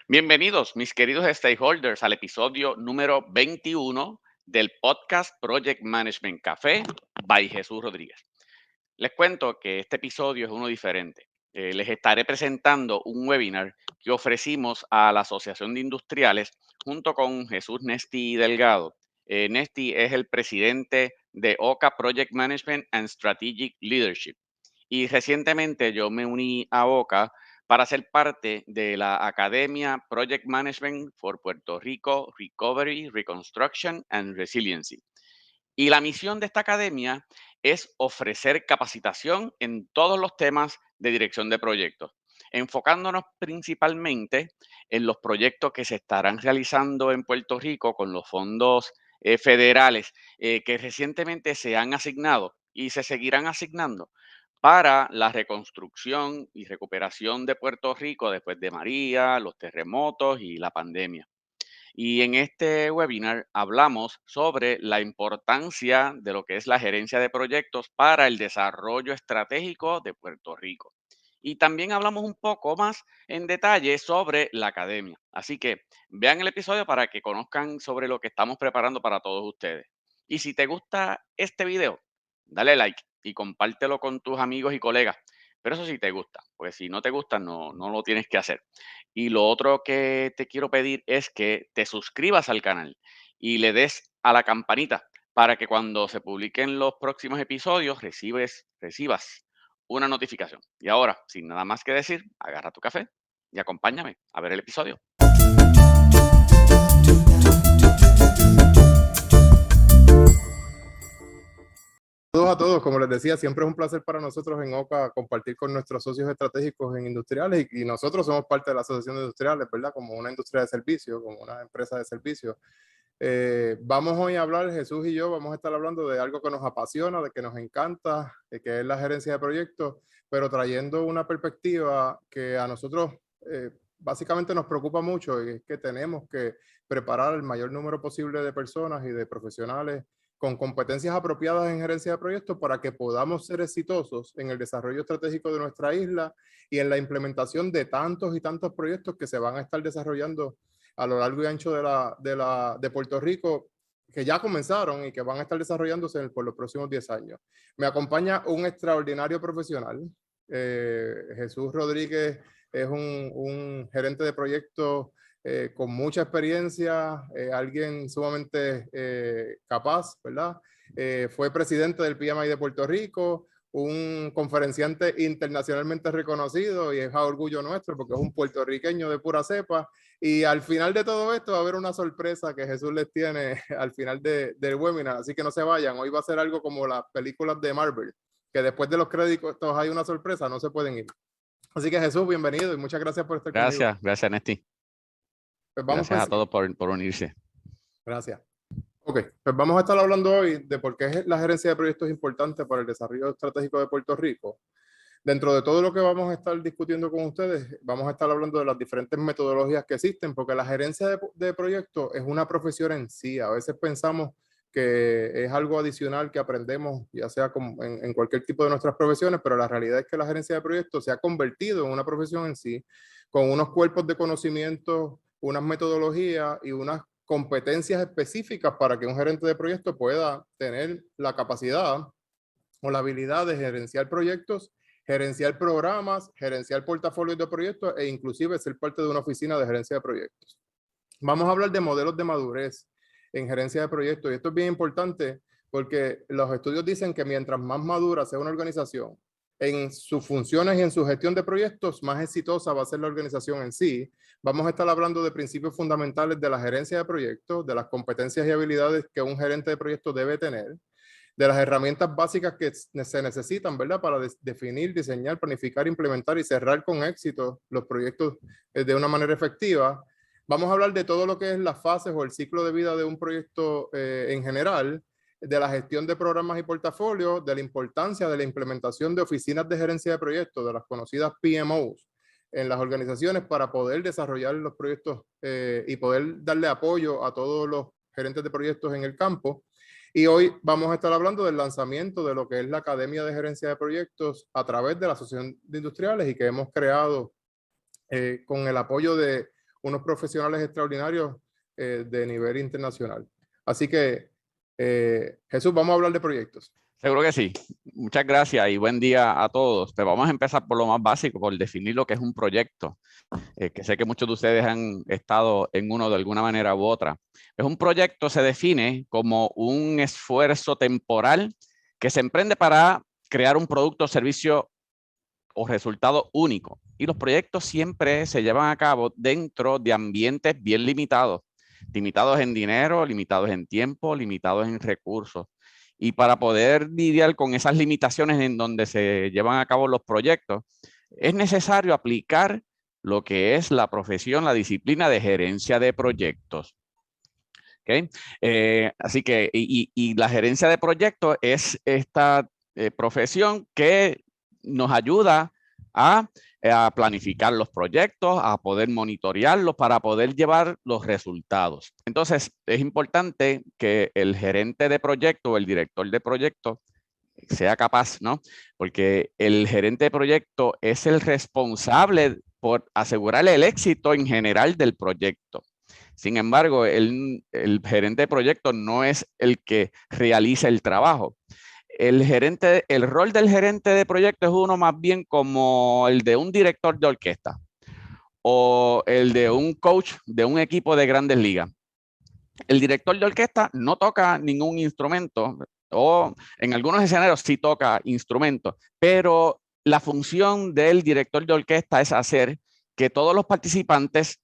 Bienvenidos, mis queridos stakeholders, al episodio número 21 del podcast Project Management Café by Jesús Rodríguez. Les cuento que este episodio es uno diferente. Les estaré presentando un webinar que ofrecimos a la Asociación de Industriales junto con Jesús Nesti Delgado. Nesti es el presidente de OCA Project Management and Strategic Leadership. Y recientemente yo me uní a OCA para ser parte de la Academia Project Management for Puerto Rico Recovery, Reconstruction and Resiliency. Y la misión de esta academia es ofrecer capacitación en todos los temas de dirección de proyectos, enfocándonos principalmente en los proyectos que se estarán realizando en Puerto Rico con los fondos federales que recientemente se han asignado y se seguirán asignando para la reconstrucción y recuperación de Puerto Rico después de María, los terremotos y la pandemia. Y en este webinar hablamos sobre la importancia de lo que es la gerencia de proyectos para el desarrollo estratégico de Puerto Rico. Y también hablamos un poco más en detalle sobre la academia. Así que vean el episodio para que conozcan sobre lo que estamos preparando para todos ustedes. Y si te gusta este video, dale like y compártelo con tus amigos y colegas. Pero eso sí te gusta, porque si no te gusta, no lo tienes que hacer. Y lo otro que te quiero pedir es que te suscribas al canal y le des a la campanita para que cuando se publiquen los próximos episodios recibas una notificación. Y ahora, sin nada más que decir, agarra tu café y acompáñame a ver el episodio. Saludos a todos, como les decía, siempre es un placer para nosotros en OCA compartir con nuestros socios estratégicos en industriales y nosotros somos parte de la Asociación de Industriales, ¿verdad? Como una industria de servicio, como una empresa de servicio. Vamos hoy a hablar, Jesús y yo, vamos a estar hablando de algo que nos apasiona, de que nos encanta, que es la gerencia de proyectos, pero trayendo una perspectiva que a nosotros básicamente nos preocupa mucho y es que tenemos que preparar el mayor número posible de personas y de profesionales con competencias apropiadas en gerencia de proyectos para que podamos ser exitosos en el desarrollo estratégico de nuestra isla y en la implementación de tantos y tantos proyectos que se van a estar desarrollando a lo largo y ancho de Puerto Rico, que ya comenzaron y que van a estar desarrollándose por los próximos 10 años. Me acompaña un extraordinario profesional. Jesús Rodríguez es un gerente de proyectos con mucha experiencia, alguien sumamente capaz, ¿verdad? Fue presidente del PMI de Puerto Rico, un conferenciante internacionalmente reconocido y es a orgullo nuestro porque es un puertorriqueño de pura cepa. Y al final de todo esto va a haber una sorpresa que Jesús les tiene al final del webinar, así que no se vayan. Hoy va a ser algo como las películas de Marvel, que después de los créditos hay una sorpresa, no se pueden ir. Así que Jesús, bienvenido y muchas gracias por estar conmigo. Gracias, Nesti. Pues vamos Gracias a todos por unirse. Gracias. Ok, pues vamos a estar hablando hoy de por qué la gerencia de proyectos es importante para el desarrollo estratégico de Puerto Rico. Dentro de todo lo que vamos a estar discutiendo con ustedes, vamos a estar hablando de las diferentes metodologías que existen, porque la gerencia de proyectos es una profesión en sí. A veces pensamos que es algo adicional que aprendemos, ya sea en cualquier tipo de nuestras profesiones, pero la realidad es que la gerencia de proyectos se ha convertido en una profesión en sí, con unos cuerpos de conocimiento, unas metodologías y unas competencias específicas para que un gerente de proyectos pueda tener la capacidad o la habilidad de gerenciar proyectos, gerenciar programas, gerenciar portafolios de proyectos e inclusive ser parte de una oficina de gerencia de proyectos. Vamos a hablar de modelos de madurez en gerencia de proyectos y esto es bien importante porque los estudios dicen que mientras más madura sea una organización en sus funciones y en su gestión de proyectos, más exitosa va a ser la organización en sí. Vamos a estar hablando de principios fundamentales de la gerencia de proyectos, de las competencias y habilidades que un gerente de proyectos debe tener, de las herramientas básicas que se necesitan, ¿verdad? Para definir, diseñar, planificar, implementar y cerrar con éxito los proyectos de una manera efectiva. Vamos a hablar de todo lo que es las fases o el ciclo de vida de un proyecto en general, de la gestión de programas y portafolios, de la importancia de la implementación de oficinas de gerencia de proyectos, de las conocidas PMOs, en las organizaciones para poder desarrollar los proyectos y poder darle apoyo a todos los gerentes de proyectos en el campo. Y hoy vamos a estar hablando del lanzamiento de lo que es la Academia de Gerencia de Proyectos a través de la Asociación de Industriales y que hemos creado con el apoyo de unos profesionales extraordinarios de nivel internacional. Así que, Jesús, vamos a hablar de proyectos. Seguro que sí. Muchas gracias y buen día a todos. Pero vamos a empezar por lo más básico, por definir lo que es un proyecto, que sé que muchos de ustedes han estado en uno de alguna manera u otra. Pues un proyecto se define como un esfuerzo temporal que se emprende para crear un producto o servicio o resultado único. Y los proyectos siempre se llevan a cabo dentro de ambientes bien limitados, limitados en dinero, limitados en tiempo, limitados en recursos. Y para poder lidiar con esas limitaciones en donde se llevan a cabo los proyectos, es necesario aplicar lo que es la profesión, la disciplina de gerencia de proyectos. ¿Okay? Así que, y la gerencia de proyectos es esta profesión que nos ayuda a planificar los proyectos, a poder monitorearlos para poder llevar los resultados. Entonces, es importante que el gerente de proyecto o el director de proyecto sea capaz, ¿no? Porque el gerente de proyecto es el responsable por asegurar el éxito en general del proyecto. Sin embargo, el gerente de proyecto no es el que realiza el trabajo. El rol del gerente de proyecto es uno más bien como el de un director de orquesta o el de un coach de un equipo de grandes ligas. El director de orquesta no toca ningún instrumento o en algunos escenarios sí toca instrumentos, pero la función del director de orquesta es hacer que todos los participantes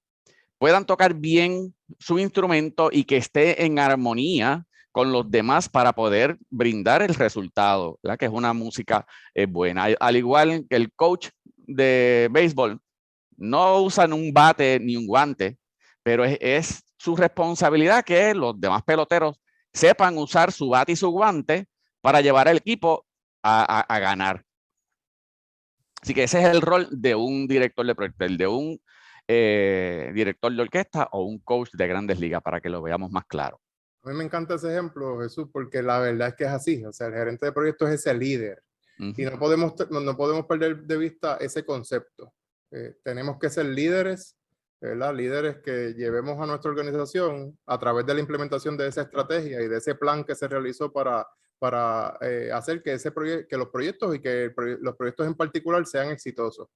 puedan tocar bien su instrumento y que esté en armonía con los demás para poder brindar el resultado, ¿verdad? Que es una música buena. Al igual que el coach de béisbol, no usan un bate ni un guante, pero es su responsabilidad que los demás peloteros sepan usar su bate y su guante para llevar al equipo a ganar. Así que ese es el rol de un director de proyecto, el de un director de orquesta o un coach de grandes ligas, para que lo veamos más claro. A mí me encanta ese ejemplo, Jesús, porque la verdad es que es así. O sea, el gerente de proyectos es ese líder. Y no podemos perder de vista ese concepto. Tenemos que ser líderes, ¿verdad? Líderes que llevemos a nuestra organización a través de la implementación de esa estrategia y de ese plan que se realizó para hacer que, que los proyectos y que los proyectos en particular sean exitosos.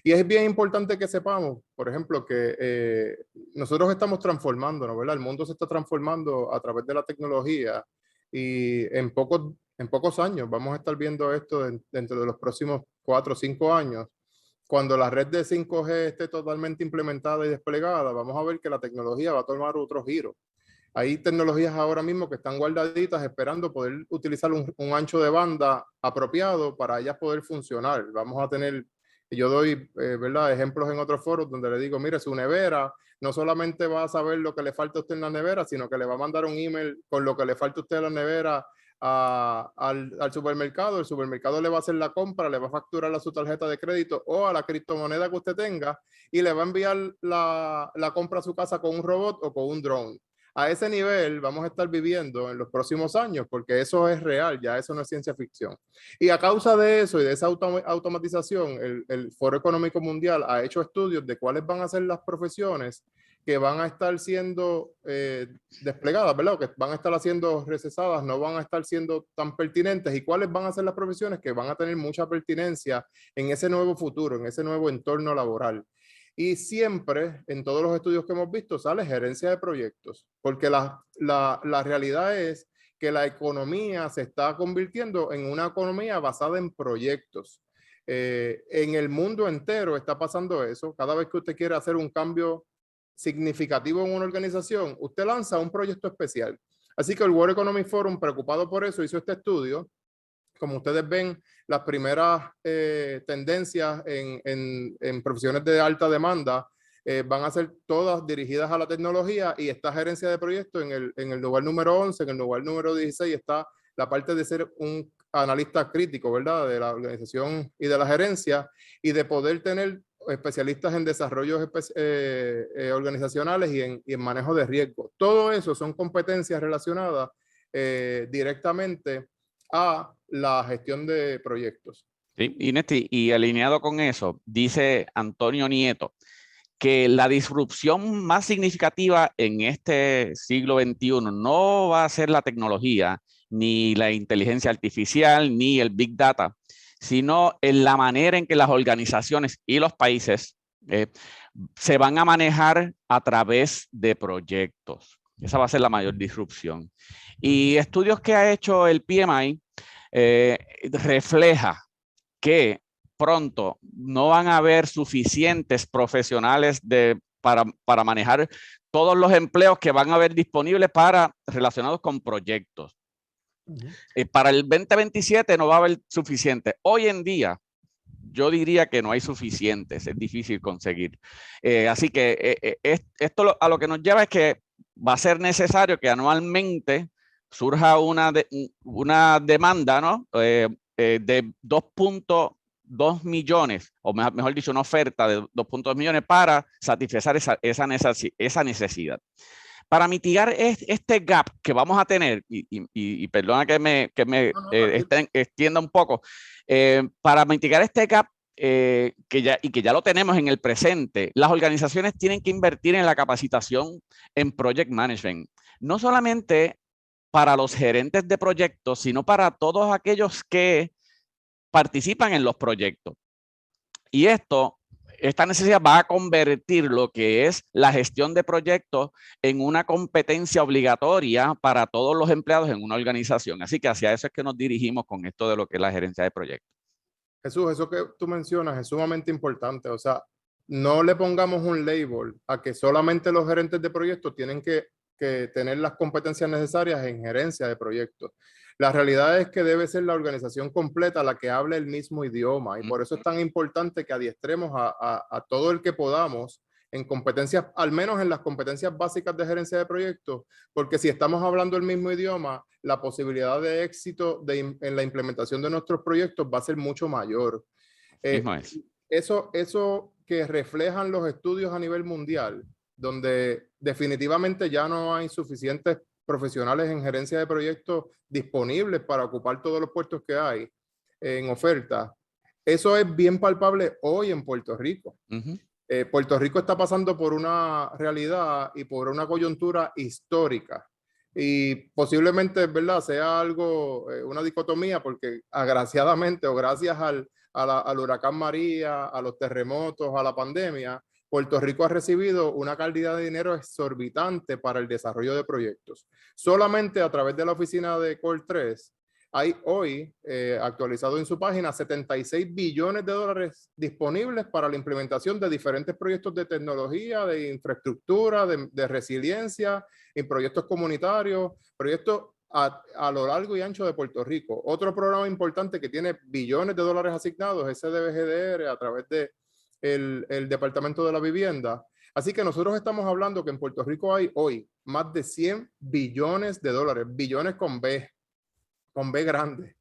Y es bien importante que sepamos, por ejemplo, que nosotros estamos transformándonos, ¿verdad? El mundo se está transformando a través de la tecnología y en pocos años vamos a estar viendo esto dentro de los próximos 4 o 5 años. Cuando la red de 5G esté totalmente implementada y desplegada, vamos a ver que la tecnología va a tomar otro giro. Hay tecnologías ahora mismo que están guardaditas esperando poder utilizar un ancho de banda apropiado para ellas poder funcionar. Vamos a tener, yo doy ¿verdad? Ejemplos en otros foros donde le digo, mire, su nevera no solamente va a saber lo que le falta a usted en la nevera, sino que le va a mandar un email con lo que le falta a usted en la nevera al supermercado. El supermercado le va a hacer la compra, le va a facturar a su tarjeta de crédito o a la criptomoneda que usted tenga y le va a enviar la compra a su casa con un robot o con un drone. A ese nivel vamos a estar viviendo en los próximos años, porque eso es real, ya eso no es ciencia ficción. Y a causa de eso y de esa automatización, el Foro Económico Mundial ha hecho estudios de cuáles van a ser las profesiones que van a estar siendo desplegadas, ¿verdad? Que van a estar siendo recesadas, no van a estar siendo tan pertinentes, y cuáles van a ser las profesiones que van a tener mucha pertinencia en ese nuevo futuro, en ese nuevo entorno laboral. Y siempre, en todos los estudios que hemos visto, sale gerencia de proyectos, porque la realidad es que la economía se está convirtiendo en una economía basada en proyectos. En el mundo entero está pasando eso. Cada vez que usted quiere hacer un cambio significativo en una organización, usted lanza un proyecto especial. Así que el World Economic Forum, preocupado por eso, hizo este estudio. Como ustedes ven, las primeras tendencias en profesiones de alta demanda van a ser todas dirigidas a la tecnología, y esta gerencia de proyectos en el lugar número 11, en el lugar número 16 está la parte de ser un analista crítico, ¿verdad? De la organización y de la gerencia, y de poder tener especialistas en desarrollos organizacionales y en manejo de riesgo. Todo eso son competencias relacionadas directamente a la gestión de proyectos. Sí, y alineado con eso, dice Antonio Nieto que la disrupción más significativa en este siglo XXI no va a ser la tecnología, ni la inteligencia artificial, ni el Big Data, sino en la manera en que las organizaciones y los países se van a manejar a través de proyectos. Esa va a ser la mayor disrupción. Y estudios que ha hecho el PMI refleja que pronto no van a haber suficientes profesionales para manejar todos los empleos que van a haber disponibles relacionados con proyectos. Para el 2027 no va a haber suficiente. Hoy en día, yo diría que no hay suficientes, es difícil conseguir. Así que esto a lo que nos lleva es que va a ser necesario que anualmente surja una demanda, ¿no? De 2.2 millones, o mejor dicho, una oferta de 2.2 millones para satisfacer esa necesidad. Para mitigar este gap que vamos a tener, y perdona que me extienda un poco, para mitigar este gap que ya lo tenemos en el presente, las organizaciones tienen que invertir en la capacitación en project management, no solamente para los gerentes de proyectos, sino para todos aquellos que participan en los proyectos. Y esta necesidad va a convertir lo que es la gestión de proyectos en una competencia obligatoria para todos los empleados en una organización. Así que hacia eso es que nos dirigimos con esto de lo que es la gerencia de proyectos. Jesús, eso que tú mencionas es sumamente importante. O sea, no le pongamos un label a que solamente los gerentes de proyectos tienen que tener las competencias necesarias en gerencia de proyectos. La realidad es que debe ser la organización completa la que hable el mismo idioma, y por eso es tan importante que adiestremos a todo el que podamos en competencias, al menos en las competencias básicas de gerencia de proyectos, porque si estamos hablando el mismo idioma, la posibilidad de éxito en la implementación de nuestros proyectos va a ser mucho mayor. Eso que reflejan los estudios a nivel mundial, donde definitivamente ya no hay suficientes profesionales en gerencia de proyectos disponibles para ocupar todos los puestos que hay en oferta. Eso es bien palpable hoy en Puerto Rico. Puerto Rico está pasando por una realidad y por una coyuntura histórica. Y posiblemente, ¿verdad?, sea algo, una dicotomía, porque agraciadamente o gracias al huracán María, a los terremotos, a la pandemia, Puerto Rico ha recibido una cantidad de dinero exorbitante para el desarrollo de proyectos. Solamente a través de la oficina de Col3 hay hoy, actualizado en su página, 76 billones de dólares disponibles para la implementación de diferentes proyectos de tecnología, de infraestructura, de resiliencia, en proyectos comunitarios, proyectos a lo largo y ancho de Puerto Rico. Otro programa importante que tiene billones de dólares asignados es CDBGDR a través de el Departamento de la Vivienda. Así que nosotros estamos hablando que en Puerto Rico hay hoy más de 100 billones de dólares, billones con B grande,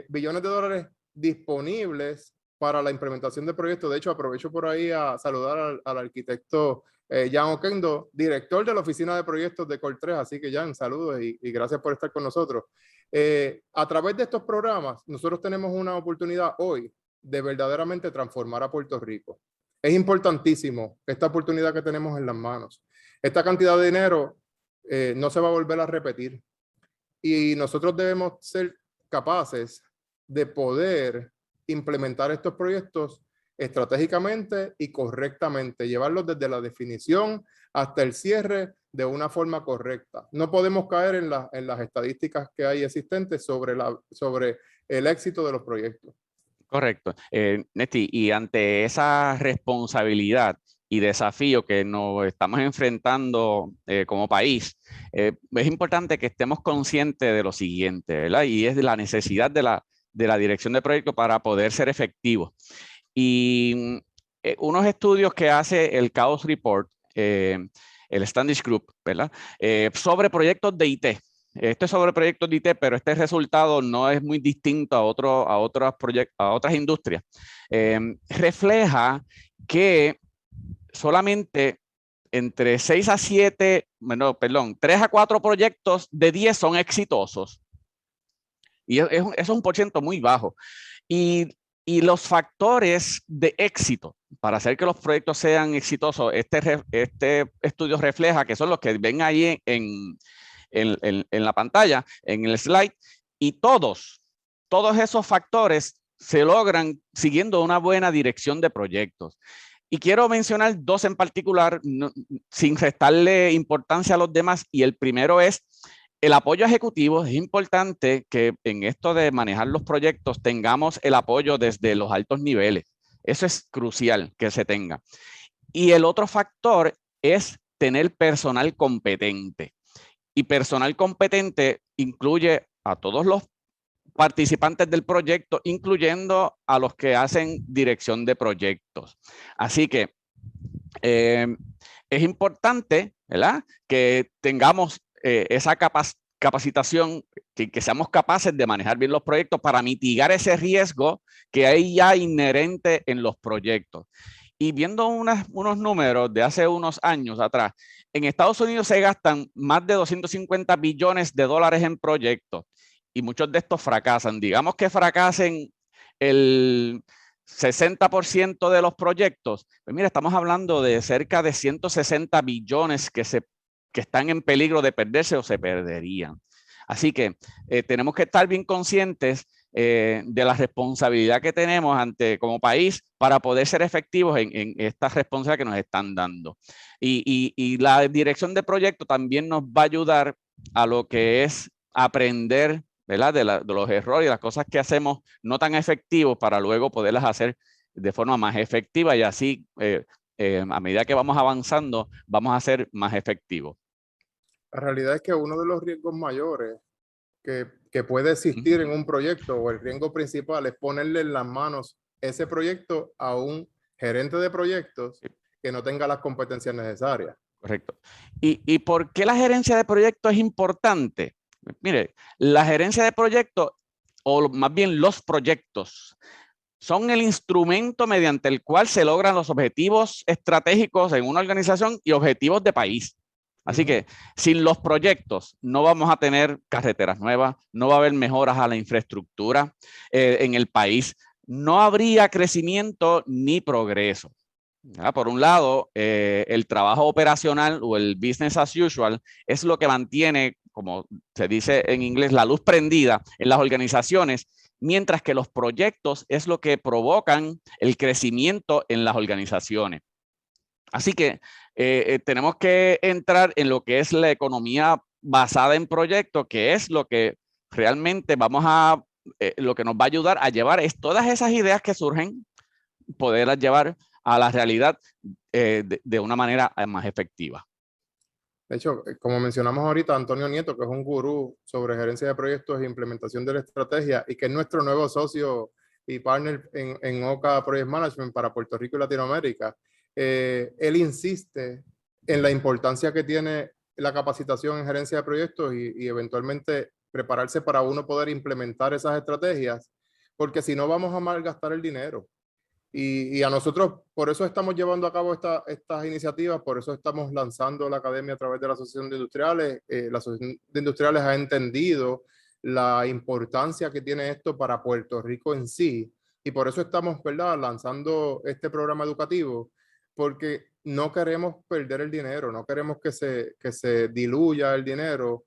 billones de dólares disponibles para la implementación de proyectos. De hecho, aprovecho por ahí a saludar al arquitecto Jan Oquendo, director de la oficina de proyectos de Col3. Así que Jan, saludos y gracias por estar con nosotros. A través de estos programas, nosotros tenemos una oportunidad hoy de verdaderamente transformar a Puerto Rico. Es importantísimo esta oportunidad que tenemos en las manos. Esta cantidad de dinero no se va a volver a repetir. Y nosotros debemos ser capaces de poder implementar estos proyectos estratégicamente y correctamente, llevarlos desde la definición hasta el cierre de una forma correcta. No podemos caer en las estadísticas que hay existentes sobre el éxito de los proyectos. Correcto. Néstor, y ante esa responsabilidad y desafío que nos estamos enfrentando como país, es importante que estemos conscientes de lo siguiente, ¿verdad? Y es de la necesidad de la dirección de proyectos para poder ser efectivos. Y unos estudios que hace el Chaos Report, el Standish Group, ¿verdad? Sobre proyectos de IT. Esto es sobre proyectos de IT, pero este resultado no es muy distinto a otras industrias. Refleja que solamente entre 6 a 7, bueno, perdón, 3 a 4 proyectos de 10 son exitosos. Y eso es un porcentaje muy bajo. Y los factores de éxito para hacer que los proyectos sean exitosos, este estudio refleja que son los que ven ahí en la pantalla, en el slide, y todos esos factores se logran siguiendo una buena dirección de proyectos. Y quiero mencionar dos en particular, sin restarle importancia a los demás, y el primero es el apoyo ejecutivo. Es importante que en esto de manejar los proyectos tengamos el apoyo desde los altos niveles. Eso es crucial que se tenga. Y el otro factor es tener personal competente. Y personal competente incluye a todos los participantes del proyecto, incluyendo a los que hacen dirección de proyectos. Así que es importante, ¿verdad?, que tengamos esa capacitación, que seamos capaces de manejar bien los proyectos para mitigar ese riesgo que hay ya inherente en los proyectos. Y viendo unos números de hace unos años atrás, en Estados Unidos se gastan más de 250 billones de dólares en proyectos y muchos de estos fracasan. Digamos que fracasen el 60% de los proyectos. Pues mira, estamos hablando de cerca de 160 billones que están en peligro de perderse o se perderían. Así que tenemos que estar bien conscientes de la responsabilidad que tenemos como país para poder ser efectivos en esta responsabilidad que nos están dando. Y la dirección de proyecto también nos va a ayudar a lo que es aprender, ¿verdad?, de los errores y las cosas que hacemos no tan efectivos para luego poderlas hacer de forma más efectiva y así a medida que vamos avanzando vamos a ser más efectivos. La realidad es que uno de los riesgos mayores que puede existir en un proyecto, o el riesgo principal, es ponerle en las manos ese proyecto a un gerente de proyectos que no tenga las competencias necesarias. Correcto. ¿Y por qué la gerencia de proyectos es importante? Mire, la gerencia de proyectos, o más bien los proyectos, son el instrumento mediante el cual se logran los objetivos estratégicos en una organización y objetivos de país. Así que sin los proyectos no vamos a tener carreteras nuevas, no va a haber mejoras a la infraestructura en el país, no habría crecimiento ni progreso. Por un lado, el trabajo operacional o el business as usual es lo que mantiene, como se dice en inglés, la luz prendida en las organizaciones, mientras que los proyectos es lo que provocan el crecimiento en las organizaciones. Así que tenemos que entrar en lo que es la economía basada en proyectos, que es lo que realmente lo que nos va a ayudar a llevar todas esas ideas que surgen, poderlas llevar a la realidad de una manera más efectiva. De hecho, como mencionamos ahorita, Antonio Nieto, que es un gurú sobre gerencia de proyectos e implementación de la estrategia y que es nuestro nuevo socio y partner en OCA Project Management para Puerto Rico y Latinoamérica, él insiste en la importancia que tiene la capacitación en gerencia de proyectos y eventualmente prepararse para uno poder implementar esas estrategias, porque si no vamos a malgastar el dinero. Y a nosotros, por eso estamos llevando a cabo estas iniciativas, por eso estamos lanzando la academia a través de la Asociación de Industriales. La Asociación de Industriales ha entendido la importancia que tiene esto para Puerto Rico en sí, y por eso estamos, ¿verdad?, lanzando este programa educativo, porque no queremos perder el dinero, no queremos que se diluya el dinero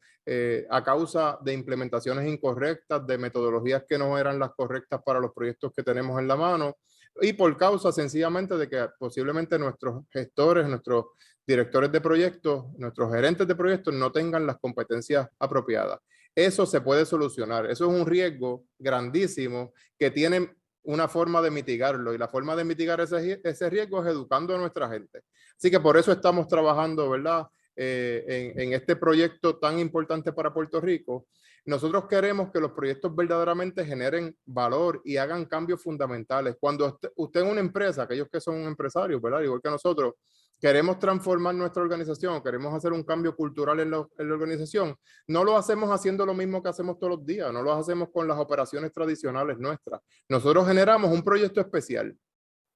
a causa de implementaciones incorrectas, de metodologías que no eran las correctas para los proyectos que tenemos en la mano, y por causa sencillamente de que posiblemente nuestros gestores, nuestros directores de proyectos, nuestros gerentes de proyectos no tengan las competencias apropiadas. Eso se puede solucionar. Eso es un riesgo grandísimo que tienen una forma de mitigarlo, y la forma de mitigar ese riesgo es educando a nuestra gente. Así que por eso estamos trabajando, ¿verdad?, en este proyecto tan importante para Puerto Rico. Nosotros queremos que los proyectos verdaderamente generen valor y hagan cambios fundamentales. Cuando usted en una empresa, aquellos que son empresarios, ¿verdad?, igual que nosotros, queremos transformar nuestra organización, queremos hacer un cambio cultural en la organización, no lo hacemos haciendo lo mismo que hacemos todos los días, no lo hacemos con las operaciones tradicionales nuestras. Nosotros generamos un proyecto especial,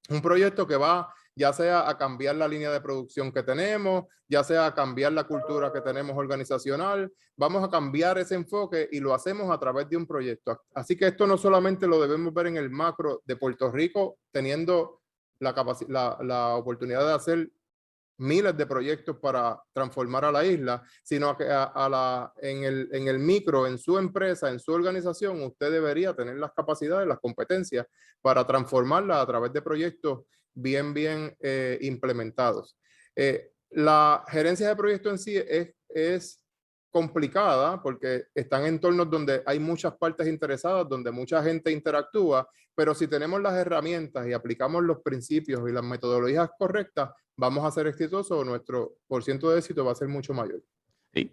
un proyecto que va ya sea a cambiar la línea de producción que tenemos, ya sea a cambiar la cultura que tenemos organizacional. Vamos a cambiar ese enfoque y lo hacemos a través de un proyecto. Así que esto no solamente lo debemos ver en el macro de Puerto Rico, teniendo la oportunidad de hacer miles de proyectos para transformar a la isla, sino que en el micro, en su empresa, en su organización, usted debería tener las capacidades, las competencias para transformarla a través de proyectos bien implementados. La gerencia de proyectos en sí es complicada porque están en entornos donde hay muchas partes interesadas, donde mucha gente interactúa, pero si tenemos las herramientas y aplicamos los principios y las metodologías correctas, vamos a ser exitosos, nuestro porciento de éxito va a ser mucho mayor.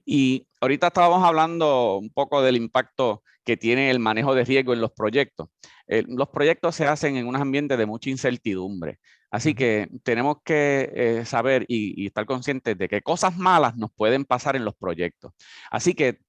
Y ahorita estábamos hablando un poco del impacto que tiene el manejo de riesgo en los proyectos. Los proyectos se hacen en unos ambientes de mucha incertidumbre. Así que tenemos que saber y estar conscientes de que cosas malas nos pueden pasar en los proyectos. Así que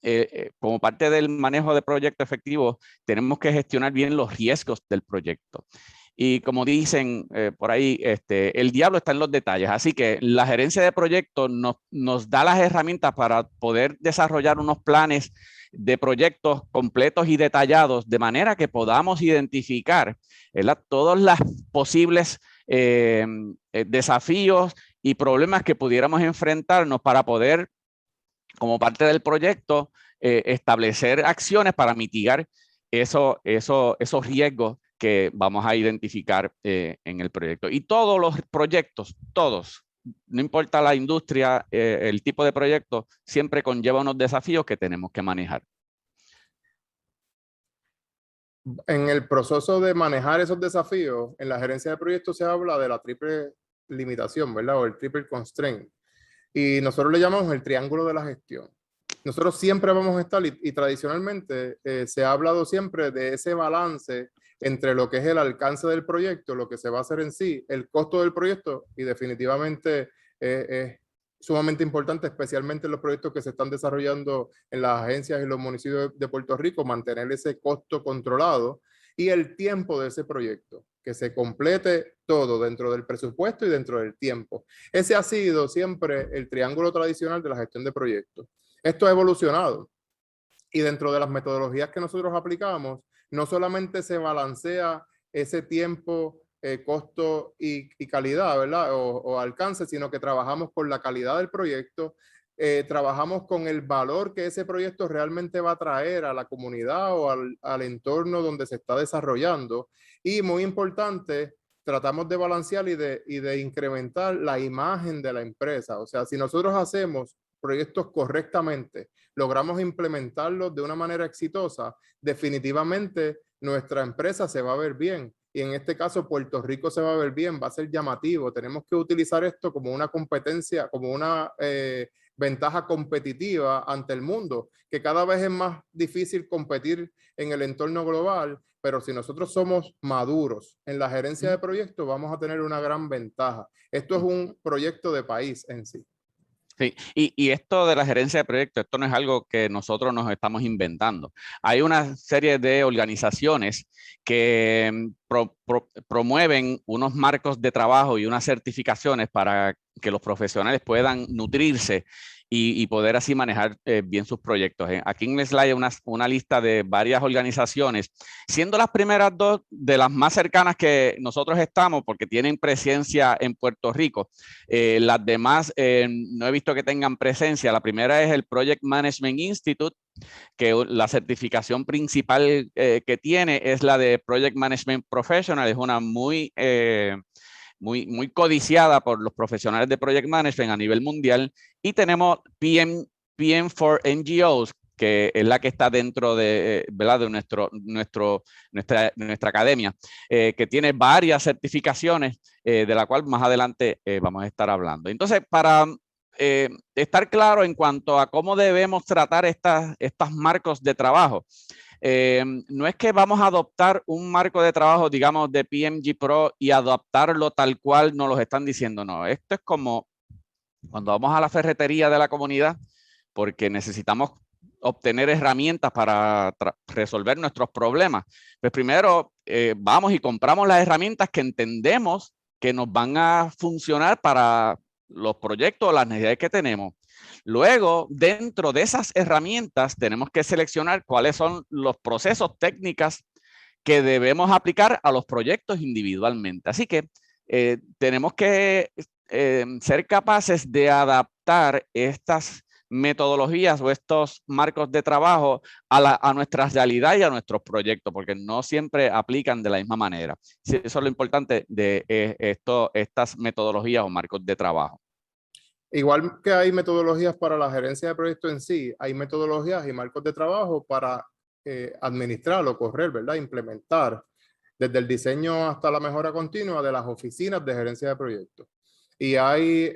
como parte del manejo de proyectos efectivos, tenemos que gestionar bien los riesgos del proyecto. Y como dicen por ahí, el diablo está en los detalles. Así que la gerencia de proyectos nos da las herramientas para poder desarrollar unos planes de proyectos completos y detallados, de manera que podamos identificar, ¿verdad?, todos los posibles desafíos y problemas que pudiéramos enfrentarnos para poder, como parte del proyecto, establecer acciones para mitigar esos riesgos que vamos a identificar en el proyecto. Y todos los proyectos, todos, no importa la industria, el tipo de proyecto, siempre conlleva unos desafíos que tenemos que manejar. En el proceso de manejar esos desafíos, en la gerencia de proyectos se habla de la triple limitación, ¿verdad? O el triple constraint. Y nosotros le llamamos el triángulo de la gestión. Nosotros siempre vamos a estar, y tradicionalmente se ha hablado siempre de ese balance entre lo que es el alcance del proyecto, lo que se va a hacer en sí, el costo del proyecto, y definitivamente es sumamente importante, especialmente en los proyectos que se están desarrollando en las agencias y los municipios de Puerto Rico, mantener ese costo controlado y el tiempo de ese proyecto, que se complete todo dentro del presupuesto y dentro del tiempo. Ese ha sido siempre el triángulo tradicional de la gestión de proyectos. Esto ha evolucionado y dentro de las metodologías que nosotros aplicamos, no solamente se balancea ese tiempo, costo y calidad, ¿verdad? O alcance, sino que trabajamos con la calidad del proyecto, trabajamos con el valor que ese proyecto realmente va a traer a la comunidad o al entorno donde se está desarrollando. Y muy importante, tratamos de balancear y de incrementar la imagen de la empresa. O sea, si nosotros hacemos proyectos correctamente, logramos implementarlos de una manera exitosa, definitivamente nuestra empresa se va a ver bien. Y en este caso, Puerto Rico se va a ver bien, va a ser llamativo. Tenemos que utilizar esto como una competencia, como una ventaja competitiva ante el mundo, que cada vez es más difícil competir en el entorno global, pero si nosotros somos maduros en la gerencia de proyectos, vamos a tener una gran ventaja. Esto es un proyecto de país en sí. Sí, y esto de la gerencia de proyectos, esto no es algo que nosotros nos estamos inventando. Hay una serie de organizaciones que promueven unos marcos de trabajo y unas certificaciones para que los profesionales puedan nutrirse y poder así manejar bien sus proyectos. Aquí en el slide hay una lista de varias organizaciones, siendo las primeras dos de las más cercanas que nosotros estamos, porque tienen presencia en Puerto Rico. Las demás no he visto que tengan presencia. La primera es el Project Management Institute, que la certificación principal que tiene es la de Project Management Professional. Es una muy codiciada por los profesionales de Project Management a nivel mundial. Y tenemos PM for NGOs, que es la que está dentro de, ¿verdad?, de nuestra academia, que tiene varias certificaciones, de la cual más adelante vamos a estar hablando. Entonces, para estar claro en cuanto a cómo debemos tratar estos marcos de trabajo, no es que vamos a adoptar un marco de trabajo, digamos, de PMG Pro y adaptarlo tal cual nos lo están diciendo. No, esto es como cuando vamos a la ferretería de la comunidad, porque necesitamos obtener herramientas para resolver nuestros problemas. Pues primero vamos y compramos las herramientas que entendemos que nos van a funcionar para los proyectos, las necesidades que tenemos. Luego, dentro de esas herramientas, tenemos que seleccionar cuáles son los procesos técnicos que debemos aplicar a los proyectos individualmente. Así que tenemos que ser capaces de adaptar estas metodologías o estos marcos de trabajo a nuestra realidad y a nuestros proyectos, porque no siempre aplican de la misma manera. Sí, eso es lo importante de estas metodologías o marcos de trabajo. Igual que hay metodologías para la gerencia de proyectos en sí, hay metodologías y marcos de trabajo para administrar o correr, ¿verdad? Implementar desde el diseño hasta la mejora continua de las oficinas de gerencia de proyectos. Y hay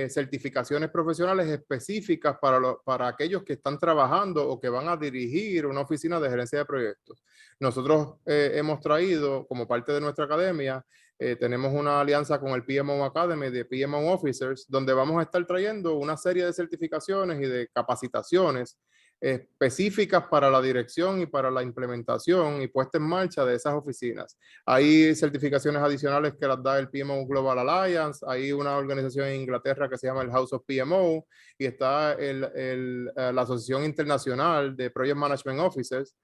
certificaciones profesionales específicas para aquellos que están trabajando o que van a dirigir una oficina de gerencia de proyectos. Nosotros hemos traído, como parte de nuestra academia, tenemos una alianza con el PMO Academy de PMO Officers, donde vamos a estar trayendo una serie de certificaciones y de capacitaciones específicas para la dirección y para la implementación y puesta en marcha de esas oficinas. Hay certificaciones adicionales que las da el PMO Global Alliance, hay una organización en Inglaterra que se llama el House of PMO y está la Asociación Internacional de Project Management Officers.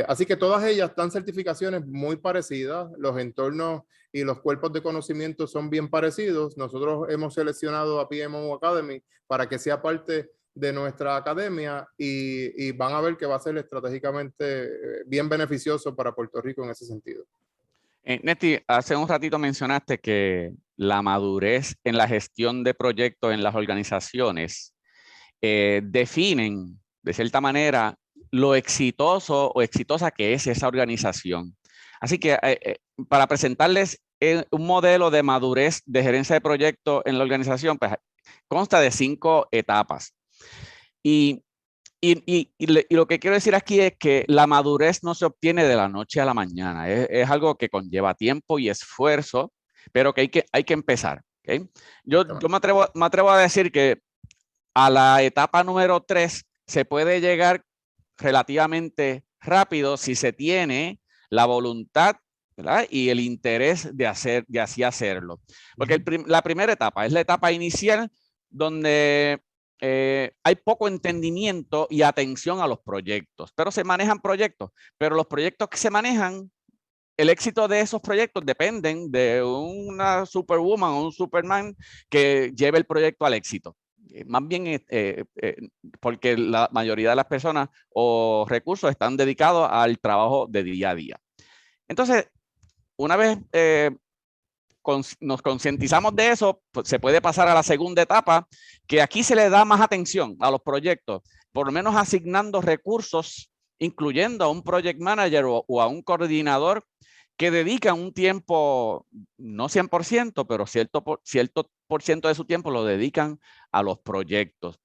Así que todas ellas dan certificaciones muy parecidas, los entornos y los cuerpos de conocimiento son bien parecidos. Nosotros hemos seleccionado a PMO Academy para que sea parte de nuestra academia y van a ver que va a ser estratégicamente bien beneficioso para Puerto Rico en ese sentido. Néstor, hace un ratito mencionaste que la madurez en la gestión de proyectos en las organizaciones definen, de cierta manera, lo exitoso o exitosa que es esa organización. Así que para presentarles un modelo de madurez de gerencia de proyectos en la organización, pues consta de 5 etapas. Y lo que quiero decir aquí es que la madurez no se obtiene de la noche a la mañana. Es algo que conlleva tiempo y esfuerzo, pero que hay que empezar. ¿Okay? Yo me atrevo a decir que a la etapa número 3 se puede llegar relativamente rápido si se tiene la voluntad, ¿verdad? Y el interés de así hacerlo. Porque la primera etapa es la etapa inicial donde hay poco entendimiento y atención a los proyectos, pero se manejan proyectos, pero los proyectos que se manejan, el éxito de esos proyectos dependen de una superwoman o un superman que lleve el proyecto al éxito. Más bien porque la mayoría de las personas o recursos están dedicados al trabajo de día a día. Entonces, una vez nos concientizamos de eso, pues se puede pasar a la segunda etapa, que aquí se le da más atención a los proyectos, por lo menos asignando recursos, incluyendo a un project manager o a un coordinador que dedican un tiempo, no 100%, pero cierto por ciento de su tiempo lo dedican a los proyectos.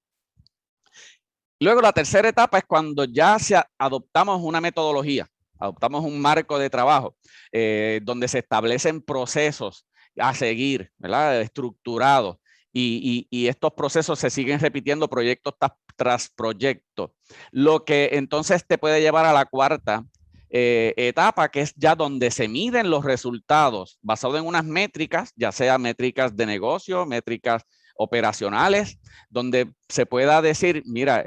Luego la tercera etapa es cuando ya adoptamos una metodología, adoptamos un marco de trabajo donde se establecen procesos a seguir, ¿verdad? Estructurados. Y estos procesos se siguen repitiendo proyecto tras proyecto. Lo que entonces te puede llevar a la cuarta etapa, que es ya donde se miden los resultados basados en unas métricas, ya sea métricas de negocio, métricas operacionales, donde se pueda decir, mira,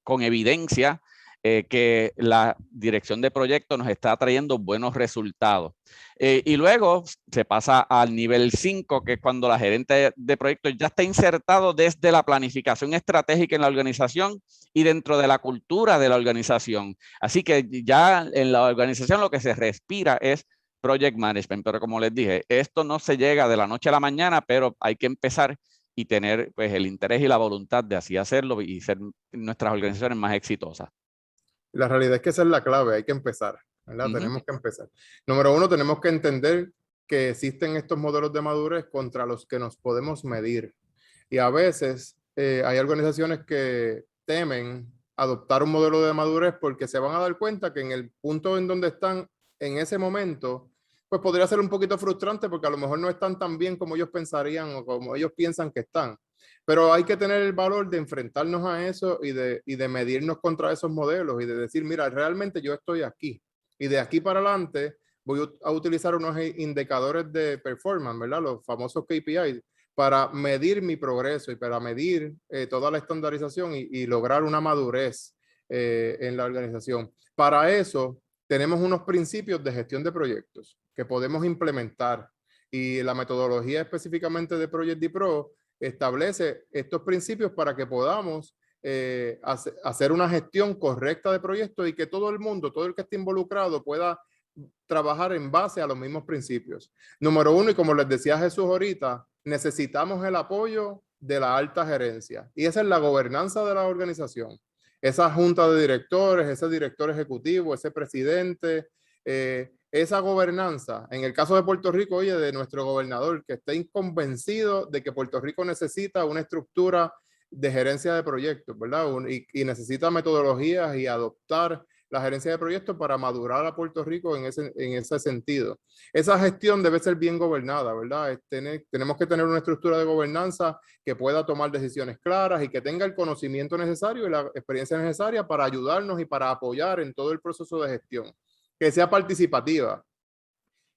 con evidencia que la dirección de proyecto nos está trayendo buenos resultados. Y luego se pasa al nivel 5, que es cuando la gerente de proyectos ya está insertado desde la planificación estratégica en la organización y dentro de la cultura de la organización. Así que ya en la organización lo que se respira es project management, pero como les dije, esto no se llega de la noche a la mañana, pero hay que empezar y tener pues el interés y la voluntad de así hacerlo y ser nuestras organizaciones más exitosas. La realidad es que esa es la clave, hay que empezar, ¿verdad? Tenemos que empezar. Número uno, tenemos que entender que existen estos modelos de madurez contra los que nos podemos medir. Y a veces hay organizaciones que temen adoptar un modelo de madurez porque se van a dar cuenta que en el punto en donde están en ese momento, pues podría ser un poquito frustrante porque a lo mejor no están tan bien como ellos pensarían o como ellos piensan que están. Pero hay que tener el valor de enfrentarnos a eso y de medirnos contra esos modelos y de decir, mira, realmente yo estoy aquí. Y de aquí para adelante voy a utilizar unos indicadores de performance, ¿verdad? Los famosos KPIs, para medir mi progreso y para medir toda la estandarización y lograr una madurez en la organización. Para eso tenemos unos principios de gestión de proyectos que podemos implementar, Y la metodología específicamente de Project Pro establece estos principios para que podamos hacer una gestión correcta de proyectos y que todo el mundo, todo el que esté involucrado pueda trabajar en base a los mismos principios. Número uno, y como les decía Jesús ahorita, necesitamos el apoyo de la alta gerencia. Y esa es la gobernanza de la organización. Esa junta de directores, ese director ejecutivo, ese presidente, esa gobernanza, en el caso de Puerto Rico, oye, de nuestro gobernador, que está convencido de que Puerto Rico necesita una estructura de gerencia de proyectos, ¿verdad? Y necesita metodologías y adoptar la gerencia de proyectos para madurar a Puerto Rico en ese sentido. Esa gestión debe ser bien gobernada, ¿verdad? Tenemos que tener una estructura de gobernanza que pueda tomar decisiones claras y que tenga el conocimiento necesario y la experiencia necesaria para ayudarnos y para apoyar en todo el proceso de gestión. Que sea participativa,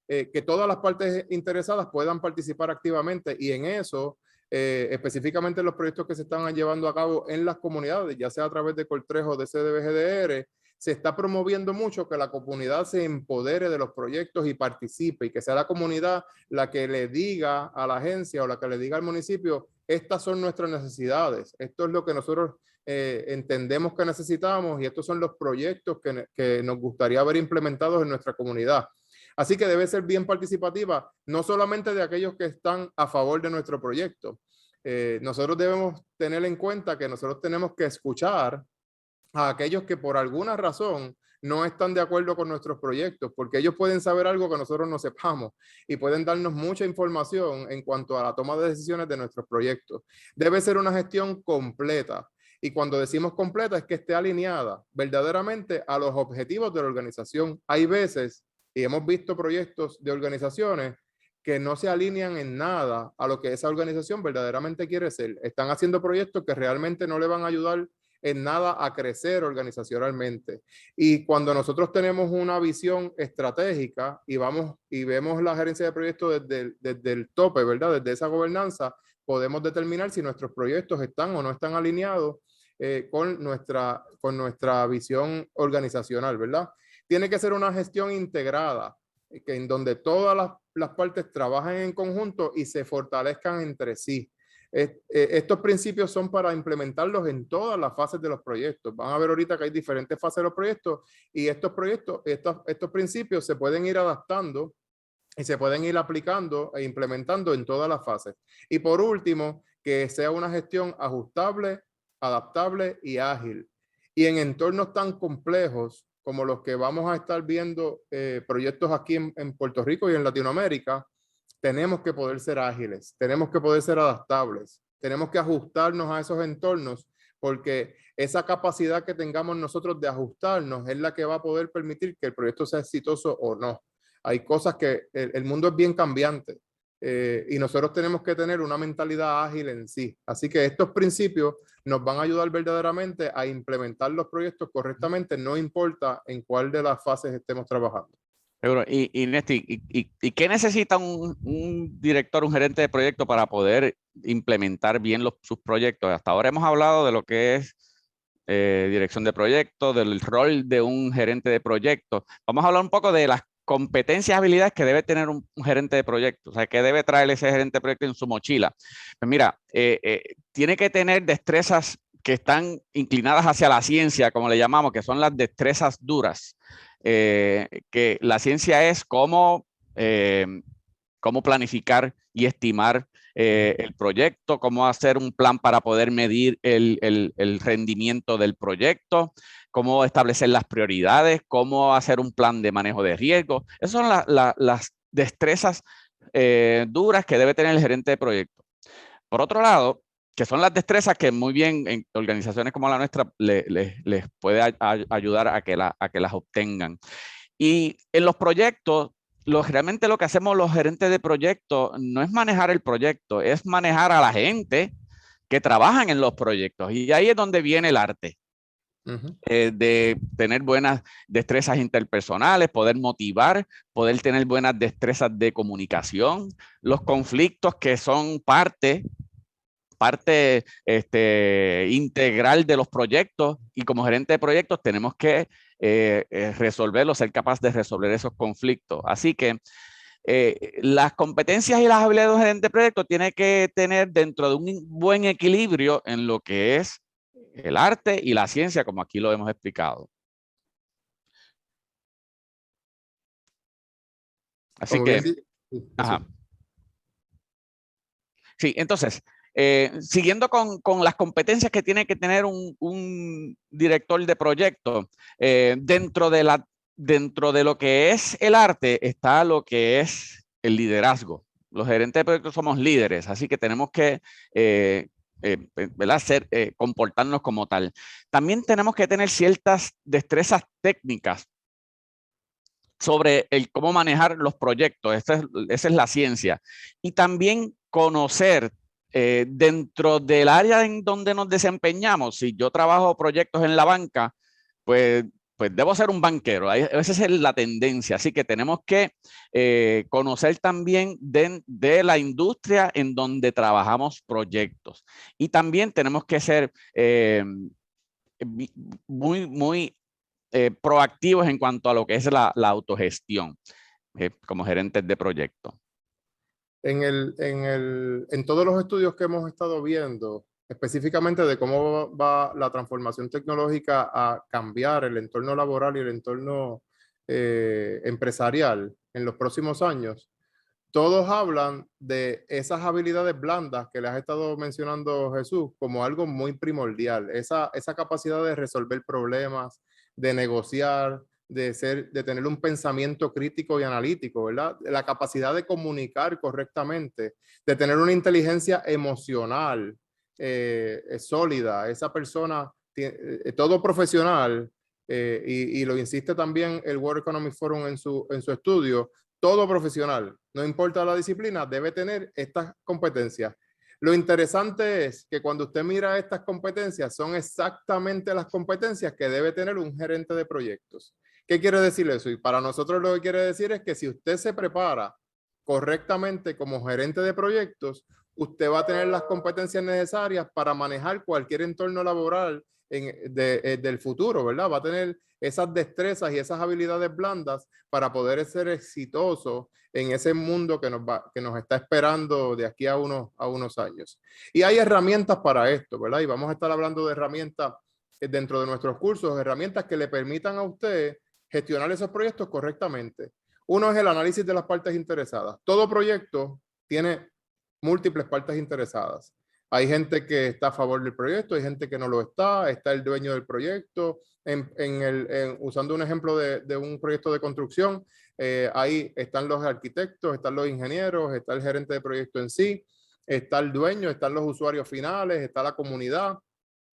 que todas las partes interesadas puedan participar activamente y en eso, específicamente en los proyectos que se están llevando a cabo en las comunidades, ya sea a través de Coltrejo, de CDBGDR, se está promoviendo mucho que la comunidad se empodere de los proyectos y participe y que sea la comunidad la que le diga a la agencia o la que le diga al municipio, estas son nuestras necesidades, esto es lo que nosotros entendemos que necesitamos y estos son los proyectos que nos gustaría ver implementados en nuestra comunidad. Así que debe ser bien participativa, no solamente de aquellos que están a favor de nuestro proyecto. Nosotros debemos tener en cuenta que nosotros tenemos que escuchar a aquellos que por alguna razón no están de acuerdo con nuestros proyectos, porque ellos pueden saber algo que nosotros no sepamos y pueden darnos mucha información en cuanto a la toma de decisiones de nuestros proyectos. Debe ser una gestión completa. Y cuando decimos completa es que esté alineada verdaderamente a los objetivos de la organización. Hay veces, y hemos visto proyectos de organizaciones que no se alinean en nada a lo que esa organización verdaderamente quiere ser. Están haciendo proyectos que realmente no le van a ayudar en nada a crecer organizacionalmente. Y cuando nosotros tenemos una visión estratégica y vamos y vemos la gerencia de proyectos desde el tope, ¿verdad? Desde esa gobernanza, podemos determinar si nuestros proyectos están o no están alineados con nuestra visión organizacional, ¿verdad? Tiene que ser una gestión integrada, en donde todas las partes trabajen en conjunto y se fortalezcan entre sí. Estos principios son para implementarlos en todas las fases de los proyectos. Van a ver ahorita que hay diferentes fases de los proyectos y estos principios se pueden ir adaptando y se pueden ir aplicando e implementando en todas las fases. Y por último, que sea una gestión ajustable, adaptable y ágil. Y en entornos tan complejos como los que vamos a estar viendo proyectos aquí en Puerto Rico y en Latinoamérica, tenemos que poder ser ágiles, tenemos que poder ser adaptables, tenemos que ajustarnos a esos entornos porque esa capacidad que tengamos nosotros de ajustarnos es la que va a poder permitir que el proyecto sea exitoso o no. Hay cosas que el mundo es bien cambiante y nosotros tenemos que tener una mentalidad ágil en sí. Así que estos principios nos van a ayudar verdaderamente a implementar los proyectos correctamente, no importa en cuál de las fases estemos trabajando. Seguro. Y Néstor, ¿y qué necesita un director, un gerente de proyecto para poder implementar bien sus proyectos? Hasta ahora hemos hablado de lo que es dirección de proyectos, del rol de un gerente de proyectos. Vamos a hablar un poco de las competencias, habilidades que debe tener un gerente de proyectos, o sea, que debe traer ese gerente de proyectos en su mochila. Pues mira, tiene que tener destrezas que están inclinadas hacia la ciencia, como le llamamos, que son las destrezas duras. Que la ciencia es cómo planificar y estimar el proyecto, cómo hacer un plan para poder medir el rendimiento del proyecto, cómo establecer las prioridades, cómo hacer un plan de manejo de riesgo. Esas son las destrezas duras que debe tener el gerente de proyecto. Por otro lado, que son las destrezas que muy bien en organizaciones como la nuestra les puede ayudar a que las obtengan. Y en los proyectos, realmente lo que hacemos los gerentes de proyectos no es manejar el proyecto, es manejar a la gente que trabajan en los proyectos. Y ahí es donde viene el arte. De tener buenas destrezas interpersonales, poder motivar, poder tener buenas destrezas de comunicación, los conflictos que son parte integral de los proyectos y como gerente de proyectos tenemos que resolverlos, ser capaz de resolver esos conflictos. Así que las competencias y las habilidades de un gerente de proyecto tiene que tener dentro de un buen equilibrio en lo que es el arte y la ciencia, como aquí lo hemos explicado. Así Como que, bien ajá. Sí, entonces, siguiendo con las competencias que tiene que tener un director de proyecto, dentro de lo que es el arte está lo que es el liderazgo. Los gerentes de proyectos somos líderes, así que tenemos que ¿verdad? Comportarnos como tal. También tenemos que tener ciertas destrezas técnicas sobre el cómo manejar los proyectos. Esa es la ciencia. Y también conocer dentro del área en donde nos desempeñamos. Si yo trabajo proyectos en la banca, pues debo ser un banquero. Esa es la tendencia. Así que tenemos que conocer también de la industria en donde trabajamos proyectos. Y también tenemos que ser muy proactivos en cuanto a lo que es la autogestión como gerentes de proyecto. En todos los estudios que hemos estado viendo, específicamente de cómo va la transformación tecnológica a cambiar el entorno laboral y el entorno empresarial en los próximos años, todos hablan de esas habilidades blandas que les ha estado mencionando Jesús como algo muy primordial, esa capacidad de resolver problemas, de negociar, de tener un pensamiento crítico y analítico, ¿verdad? La capacidad de comunicar correctamente, de tener una inteligencia emocional sólida. Esa persona, todo profesional, y lo insiste también el World Economic Forum en su estudio, todo profesional, no importa la disciplina, debe tener estas competencias. Lo interesante es que cuando usted mira estas competencias, son exactamente las competencias que debe tener un gerente de proyectos. ¿Qué quiere decir eso? Y para nosotros lo que quiere decir es que si usted se prepara correctamente como gerente de proyectos, usted va a tener las competencias necesarias para manejar cualquier entorno laboral del futuro, ¿verdad? Va a tener esas destrezas y esas habilidades blandas para poder ser exitoso en ese mundo que nos está esperando de aquí a unos años. Y hay herramientas para esto, ¿verdad? Y vamos a estar hablando de herramientas dentro de nuestros cursos, herramientas que le permitan a usted gestionar esos proyectos correctamente. Uno es el análisis de las partes interesadas. Todo proyecto tiene múltiples partes interesadas. Hay gente que está a favor del proyecto, hay gente que no lo está el dueño del proyecto. Usando un ejemplo de un proyecto de construcción, ahí están los arquitectos, están los ingenieros, está el gerente de proyecto en sí, está el dueño, están los usuarios finales, está la comunidad.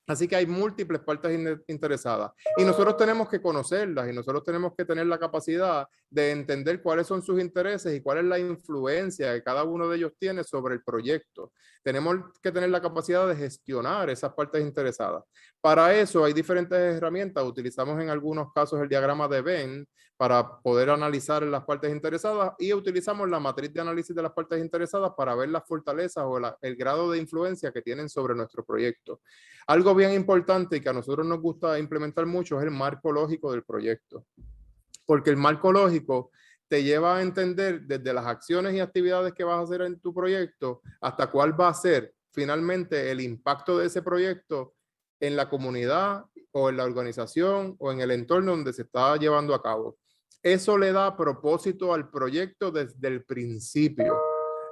Así que hay múltiples partes interesadas y nosotros tenemos que conocerlas y nosotros tenemos que tener la capacidad de entender cuáles son sus intereses y cuál es la influencia que cada uno de ellos tiene sobre el proyecto. Tenemos que tener la capacidad de gestionar esas partes interesadas. Para eso hay diferentes herramientas. Utilizamos en algunos casos el diagrama de Venn para poder analizar las partes interesadas y utilizamos la matriz de análisis de las partes interesadas para ver las fortalezas o el grado de influencia que tienen sobre nuestro proyecto. Algo bien importante y que a nosotros nos gusta implementar mucho es el marco lógico del proyecto, porque el marco lógico te lleva a entender desde las acciones y actividades que vas a hacer en tu proyecto hasta cuál va a ser finalmente el impacto de ese proyecto en la comunidad o en la organización o en el entorno donde se está llevando a cabo. Eso le da propósito al proyecto desde el principio.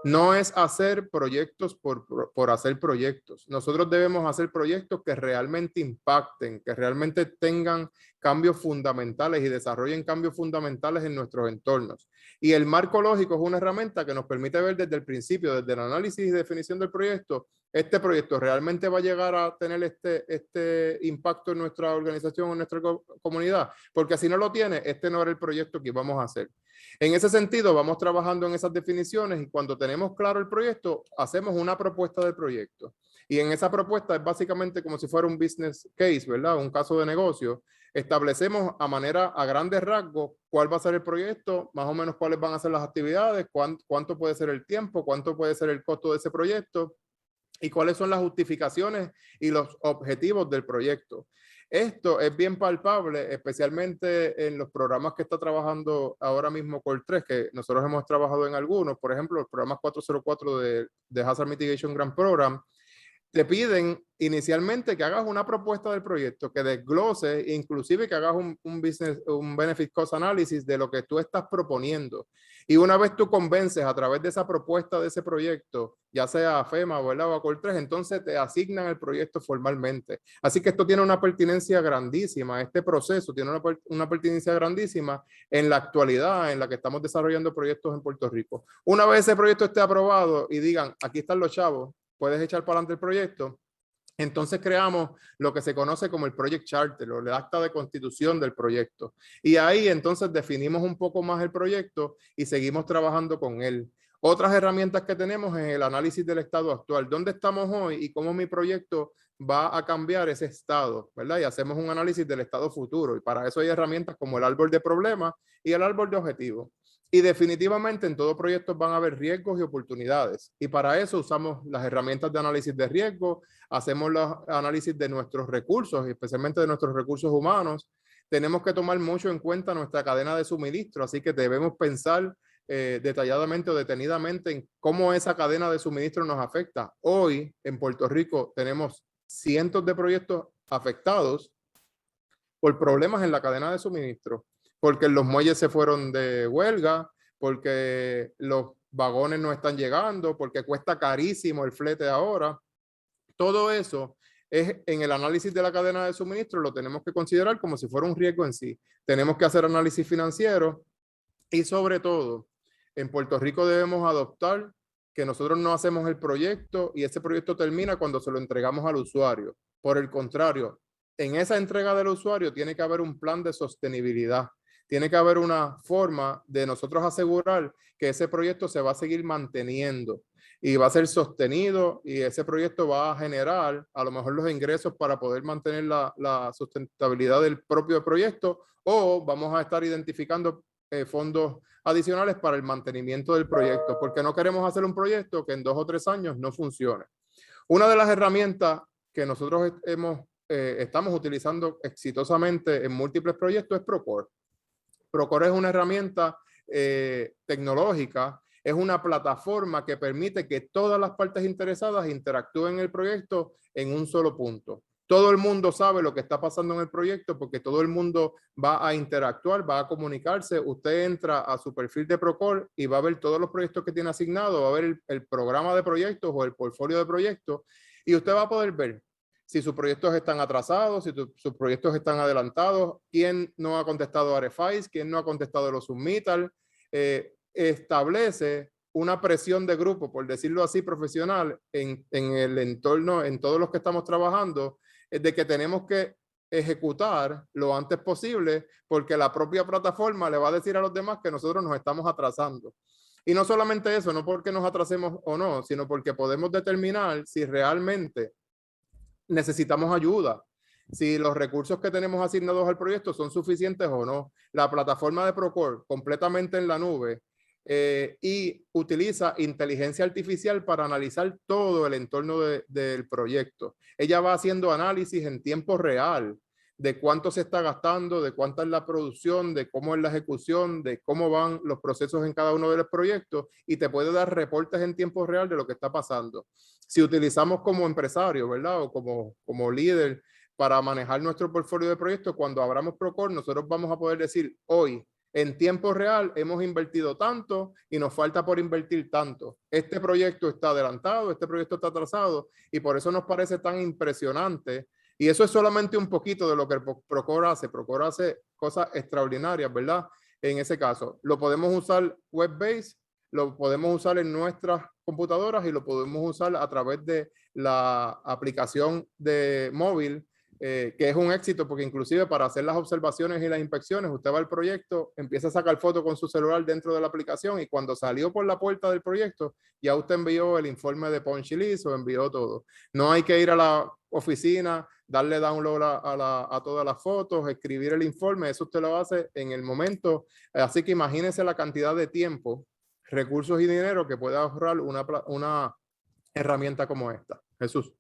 No es hacer proyectos por hacer proyectos. Nosotros debemos hacer proyectos que realmente impacten, que realmente tengan cambios fundamentales y desarrollen cambios fundamentales en nuestros entornos. Y el marco lógico es una herramienta que nos permite ver desde el principio, desde el análisis y definición del proyecto, este proyecto realmente va a llegar a tener este impacto en nuestra organización, en nuestra comunidad, porque si no lo tiene, este no era el proyecto que íbamos a hacer. En ese sentido, vamos trabajando en esas definiciones y cuando tenemos claro el proyecto, hacemos una propuesta de proyecto. Y en esa propuesta es básicamente como si fuera un business case, ¿verdad? Un caso de negocio. Establecemos a grandes rasgos cuál va a ser el proyecto, más o menos cuáles van a ser las actividades, cuánto puede ser el tiempo, cuánto puede ser el costo de ese proyecto y cuáles son las justificaciones y los objetivos del proyecto. Esto es bien palpable, especialmente en los programas que está trabajando ahora mismo Core3, que nosotros hemos trabajado en algunos, por ejemplo, los programas 404 de Hazard Mitigation Grant Program. Te piden inicialmente que hagas una propuesta del proyecto, que desglose, inclusive que hagas un benefit cost analysis de lo que tú estás proponiendo. Y una vez tú convences a través de esa propuesta de ese proyecto, ya sea a FEMA o a Core3, entonces te asignan el proyecto formalmente. Así que esto tiene una pertinencia grandísima, este proceso tiene una pertinencia grandísima en la actualidad en la que estamos desarrollando proyectos en Puerto Rico. Una vez ese proyecto esté aprobado y digan, aquí están los chavos, puedes echar para adelante el proyecto, entonces creamos lo que se conoce como el Project Charter o el acta de constitución del proyecto. Y ahí entonces definimos un poco más el proyecto y seguimos trabajando con él. Otras herramientas que tenemos es el análisis del estado actual. ¿Dónde estamos hoy y cómo mi proyecto va a cambiar ese estado? ¿Verdad? Y hacemos un análisis del estado futuro. Y para eso hay herramientas como el árbol de problemas y el árbol de objetivos. Y definitivamente en todo proyecto van a haber riesgos y oportunidades. Y para eso usamos las herramientas de análisis de riesgo, hacemos los análisis de nuestros recursos, especialmente de nuestros recursos humanos. Tenemos que tomar mucho en cuenta nuestra cadena de suministro, así que debemos pensar detalladamente o detenidamente en cómo esa cadena de suministro nos afecta. Hoy en Puerto Rico tenemos cientos de proyectos afectados por problemas en la cadena de suministro, porque los muelles se fueron de huelga, porque los vagones no están llegando, porque cuesta carísimo el flete ahora. Todo eso es en el análisis de la cadena de suministro, lo tenemos que considerar como si fuera un riesgo en sí. Tenemos que hacer análisis financiero y sobre todo, en Puerto Rico debemos adoptar que nosotros no hacemos el proyecto y ese proyecto termina cuando se lo entregamos al usuario. Por el contrario, en esa entrega del usuario tiene que haber un plan de sostenibilidad. Tiene que haber una forma de nosotros asegurar que ese proyecto se va a seguir manteniendo y va a ser sostenido y ese proyecto va a generar a lo mejor los ingresos para poder mantener la sustentabilidad del propio proyecto, o vamos a estar identificando fondos adicionales para el mantenimiento del proyecto, porque no queremos hacer un proyecto que en 2 o 3 años no funcione. Una de las herramientas que nosotros estamos utilizando exitosamente en múltiples proyectos es Procore. Procore es una herramienta tecnológica, es una plataforma que permite que todas las partes interesadas interactúen en el proyecto en un solo punto. Todo el mundo sabe lo que está pasando en el proyecto porque todo el mundo va a interactuar, va a comunicarse. Usted entra a su perfil de Procore y va a ver todos los proyectos que tiene asignado, va a ver el programa de proyectos o el portfolio de proyectos y usted va a poder ver si sus proyectos están atrasados, si sus proyectos están adelantados, quién no ha contestado RFIs, quién no ha contestado los submittal. Establece una presión de grupo, por decirlo así, profesional en el entorno, en todos los que estamos trabajando, de que tenemos que ejecutar lo antes posible porque la propia plataforma le va a decir a los demás que nosotros nos estamos atrasando. Y no solamente eso, no porque nos atrasemos o no, sino porque podemos determinar si realmente necesitamos ayuda, si los recursos que tenemos asignados al proyecto son suficientes o no. La plataforma de Procore, completamente en la nube, y utiliza inteligencia artificial para analizar todo el entorno del proyecto. Ella va haciendo análisis en tiempo real de cuánto se está gastando, de cuánta es la producción, de cómo es la ejecución, de cómo van los procesos en cada uno de los proyectos y te puede dar reportes en tiempo real de lo que está pasando. Si utilizamos como empresario, ¿verdad? O como líder para manejar nuestro portfolio de proyectos, cuando abramos Procore, nosotros vamos a poder decir hoy, en tiempo real hemos invertido tanto y nos falta por invertir tanto. Este proyecto está adelantado, este proyecto está atrasado y por eso nos parece tan impresionante. Y eso es solamente un poquito de lo que el Procore hace. Procore hace cosas extraordinarias, ¿verdad? En ese caso, lo podemos usar web-based, lo podemos usar en nuestras computadoras y lo podemos usar a través de la aplicación de móvil, que es un éxito porque inclusive para hacer las observaciones y las inspecciones, usted va al proyecto, empieza a sacar fotos con su celular dentro de la aplicación y cuando salió por la puerta del proyecto, ya usted envió el informe de punch list o envió todo. No hay que ir a la oficina, darle download a todas las fotos, escribir el informe, eso usted lo hace en el momento. Así que imagínese la cantidad de tiempo, recursos y dinero que puede ahorrar una herramienta como esta. Jesús.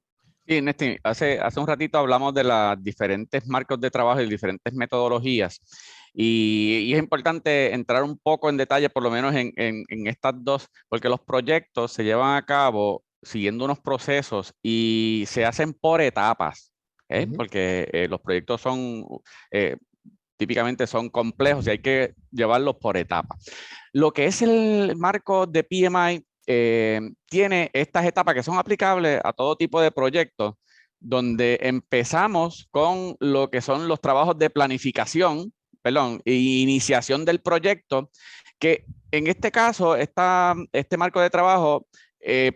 Sí, Néstor, hace un ratito hablamos de los diferentes marcos de trabajo y diferentes metodologías. Y es importante entrar un poco en detalle, por lo menos en estas dos, porque los proyectos se llevan a cabo siguiendo unos procesos y se hacen por etapas, porque los proyectos eh, típicamente son complejos y hay que llevarlos por etapas. Lo que es el marco de PMI tiene estas etapas que son aplicables a todo tipo de proyectos, donde empezamos con lo que son los trabajos de planificación, perdón, e iniciación del proyecto, que en este caso, este marco de trabajo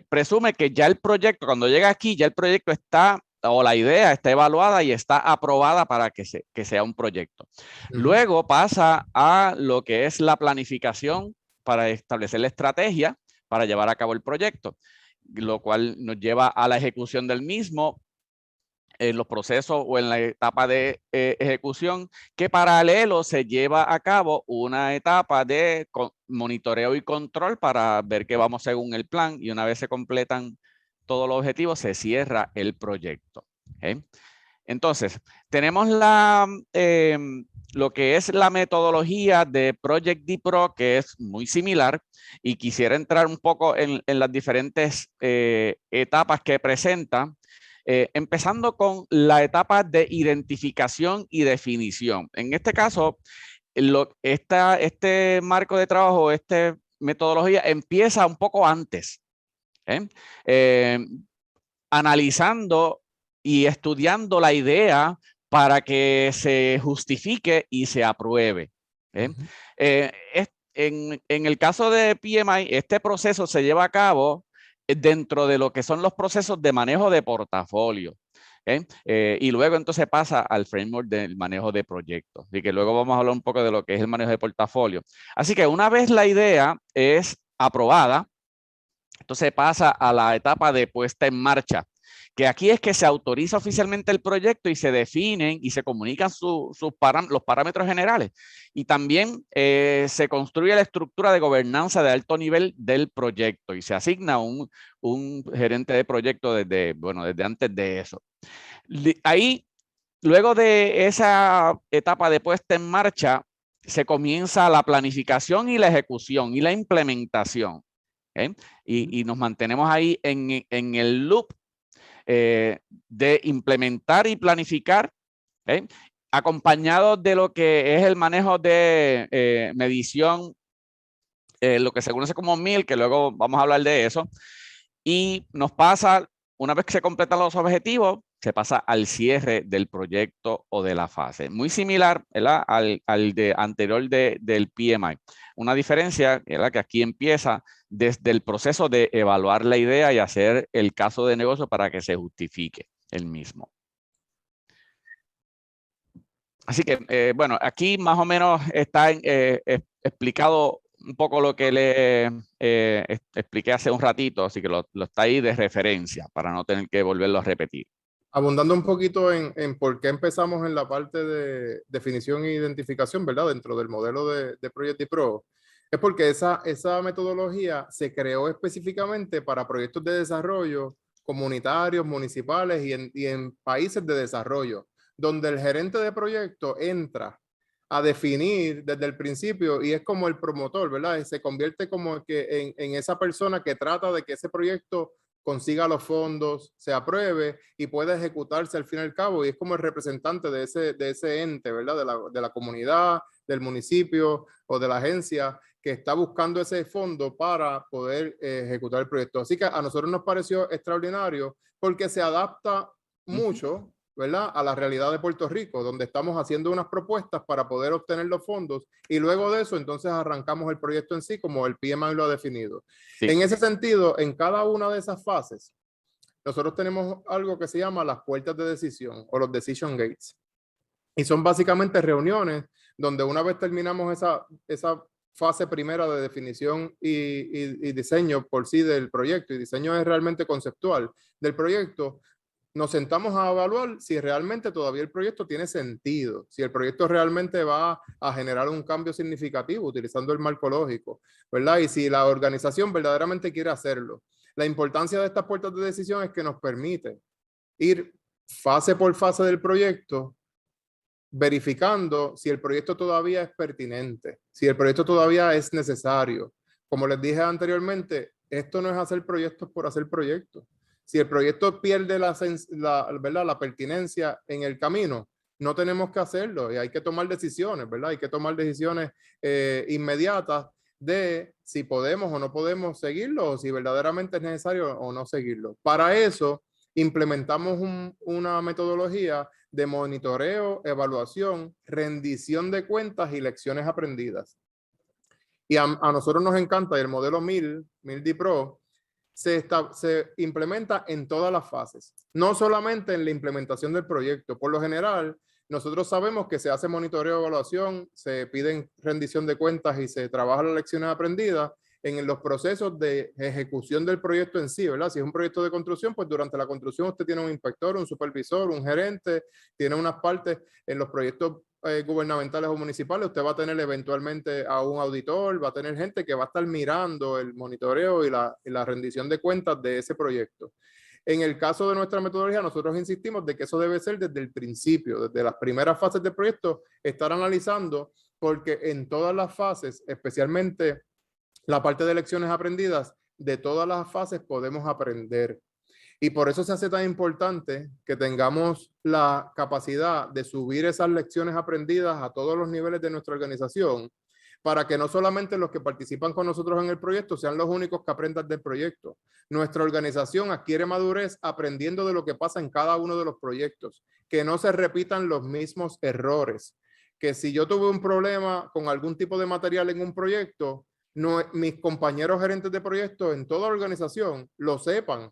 presume que ya el proyecto, cuando llega aquí, ya el proyecto está, o la idea está evaluada y está aprobada para que sea un proyecto. Luego pasa a lo que es la planificación para establecer la estrategia para llevar a cabo el proyecto, lo cual nos lleva a la ejecución del mismo en los procesos o en la etapa de ejecución, que paralelo se lleva a cabo una etapa de monitoreo y control para ver que vamos según el plan, y una vez se completan todos los objetivos, se cierra el proyecto. Entonces, tenemos lo que es la metodología de Project DPRO, que es muy similar, y quisiera entrar un poco en las diferentes etapas que presenta, empezando con la etapa de identificación y definición. En este caso, este marco de trabajo, esta metodología empieza un poco antes, analizando y estudiando la idea para que se justifique y se apruebe. En el caso de PMI, este proceso se lleva a cabo dentro de lo que son los procesos de manejo de portafolio. Y luego entonces pasa al framework del manejo de proyectos. Así que luego vamos a hablar un poco de lo que es el manejo de portafolio. Así que una vez la idea es aprobada, entonces pasa a la etapa de puesta en marcha, que aquí es que se autoriza oficialmente el proyecto y se definen y se comunican los parámetros generales. Y también se construye la estructura de gobernanza de alto nivel del proyecto y se asigna un gerente de proyecto desde antes de eso. Ahí, luego de esa etapa de puesta en marcha, se comienza la planificación y la ejecución y la implementación. Y nos mantenemos ahí en el loop de implementar y planificar, acompañado de lo que es el manejo de medición, lo que se conoce como MIL, que luego vamos a hablar de eso, y nos pasa, una vez que se completan los objetivos, se pasa al cierre del proyecto o de la fase. Muy similar, ¿verdad?, al de anterior del PMI. Una diferencia, ¿verdad?, que aquí empieza desde el proceso de evaluar la idea y hacer el caso de negocio para que se justifique el mismo. Así que, bueno, aquí más o menos está explicado un poco lo que le expliqué hace un ratito, así que lo está ahí de referencia para no tener que volverlo a repetir. Abundando un poquito en por qué empezamos en la parte de definición e identificación, ¿verdad? Dentro del modelo de Project DPRO, es porque esa metodología se creó específicamente para proyectos de desarrollo comunitarios, municipales y en países de desarrollo, donde el gerente de proyecto entra a definir desde el principio y es como el promotor, ¿verdad? Y se convierte como que en esa persona que trata de que ese proyecto consiga los fondos, se apruebe y pueda ejecutarse al fin y al cabo, y es como el representante de ese ente, ¿verdad? De la comunidad, del municipio o de la agencia que está buscando ese fondo para poder ejecutar el proyecto. Así que a nosotros nos pareció extraordinario porque se adapta mucho, ¿verdad?, a la realidad de Puerto Rico, donde estamos haciendo unas propuestas para poder obtener los fondos y luego de eso entonces arrancamos el proyecto en sí como el PMI lo ha definido. Sí. En ese sentido, en cada una de esas fases, nosotros tenemos algo que se llama las puertas de decisión o los decision gates. Y son básicamente reuniones donde una vez terminamos esa fase primera de definición y diseño por sí del proyecto, y diseño es realmente conceptual del proyecto, nos sentamos a evaluar si realmente todavía el proyecto tiene sentido, si el proyecto realmente va a generar un cambio significativo utilizando el marco lógico, ¿verdad? Y si la organización verdaderamente quiere hacerlo. La importancia de estas puertas de decisión es que nos permite ir fase por fase del proyecto, verificando si el proyecto todavía es pertinente, si el proyecto todavía es necesario. Como les dije anteriormente, esto no es hacer proyectos por hacer proyectos. Si el proyecto pierde ¿verdad?, la pertinencia en el camino, no tenemos que hacerlo y hay que tomar decisiones, ¿verdad? Hay que tomar decisiones inmediatas de si podemos o no podemos seguirlo o si verdaderamente es necesario o no seguirlo. Para eso implementamos una metodología de monitoreo, evaluación, rendición de cuentas y lecciones aprendidas. Y a nosotros nos encanta, y el modelo 1000D Pro se implementa en todas las fases, no solamente en la implementación del proyecto. Por lo general, nosotros sabemos que se hace monitoreo, evaluación, se piden rendición de cuentas y se trabajan las lecciones aprendidas en los procesos de ejecución del proyecto en sí, ¿verdad? Si es un proyecto de construcción, pues durante la construcción usted tiene un inspector, un supervisor, un gerente, tiene unas partes en los proyectos gubernamentales o municipales, usted va a tener eventualmente a un auditor, va a tener gente que va a estar mirando el monitoreo y la rendición de cuentas de ese proyecto. En el caso de nuestra metodología, nosotros insistimos de que eso debe ser desde el principio, desde las primeras fases del proyecto, estar analizando, porque en todas las fases, especialmente la parte de lecciones aprendidas, de todas las fases podemos aprender. Y por eso se hace tan importante que tengamos la capacidad de subir esas lecciones aprendidas a todos los niveles de nuestra organización, para que no solamente los que participan con nosotros en el proyecto sean los únicos que aprendan del proyecto. Nuestra organización adquiere madurez aprendiendo de lo que pasa en cada uno de los proyectos, que no se repitan los mismos errores, que si yo tuve un problema con algún tipo de material en un proyecto, no, mis compañeros gerentes de proyecto en toda la organización lo sepan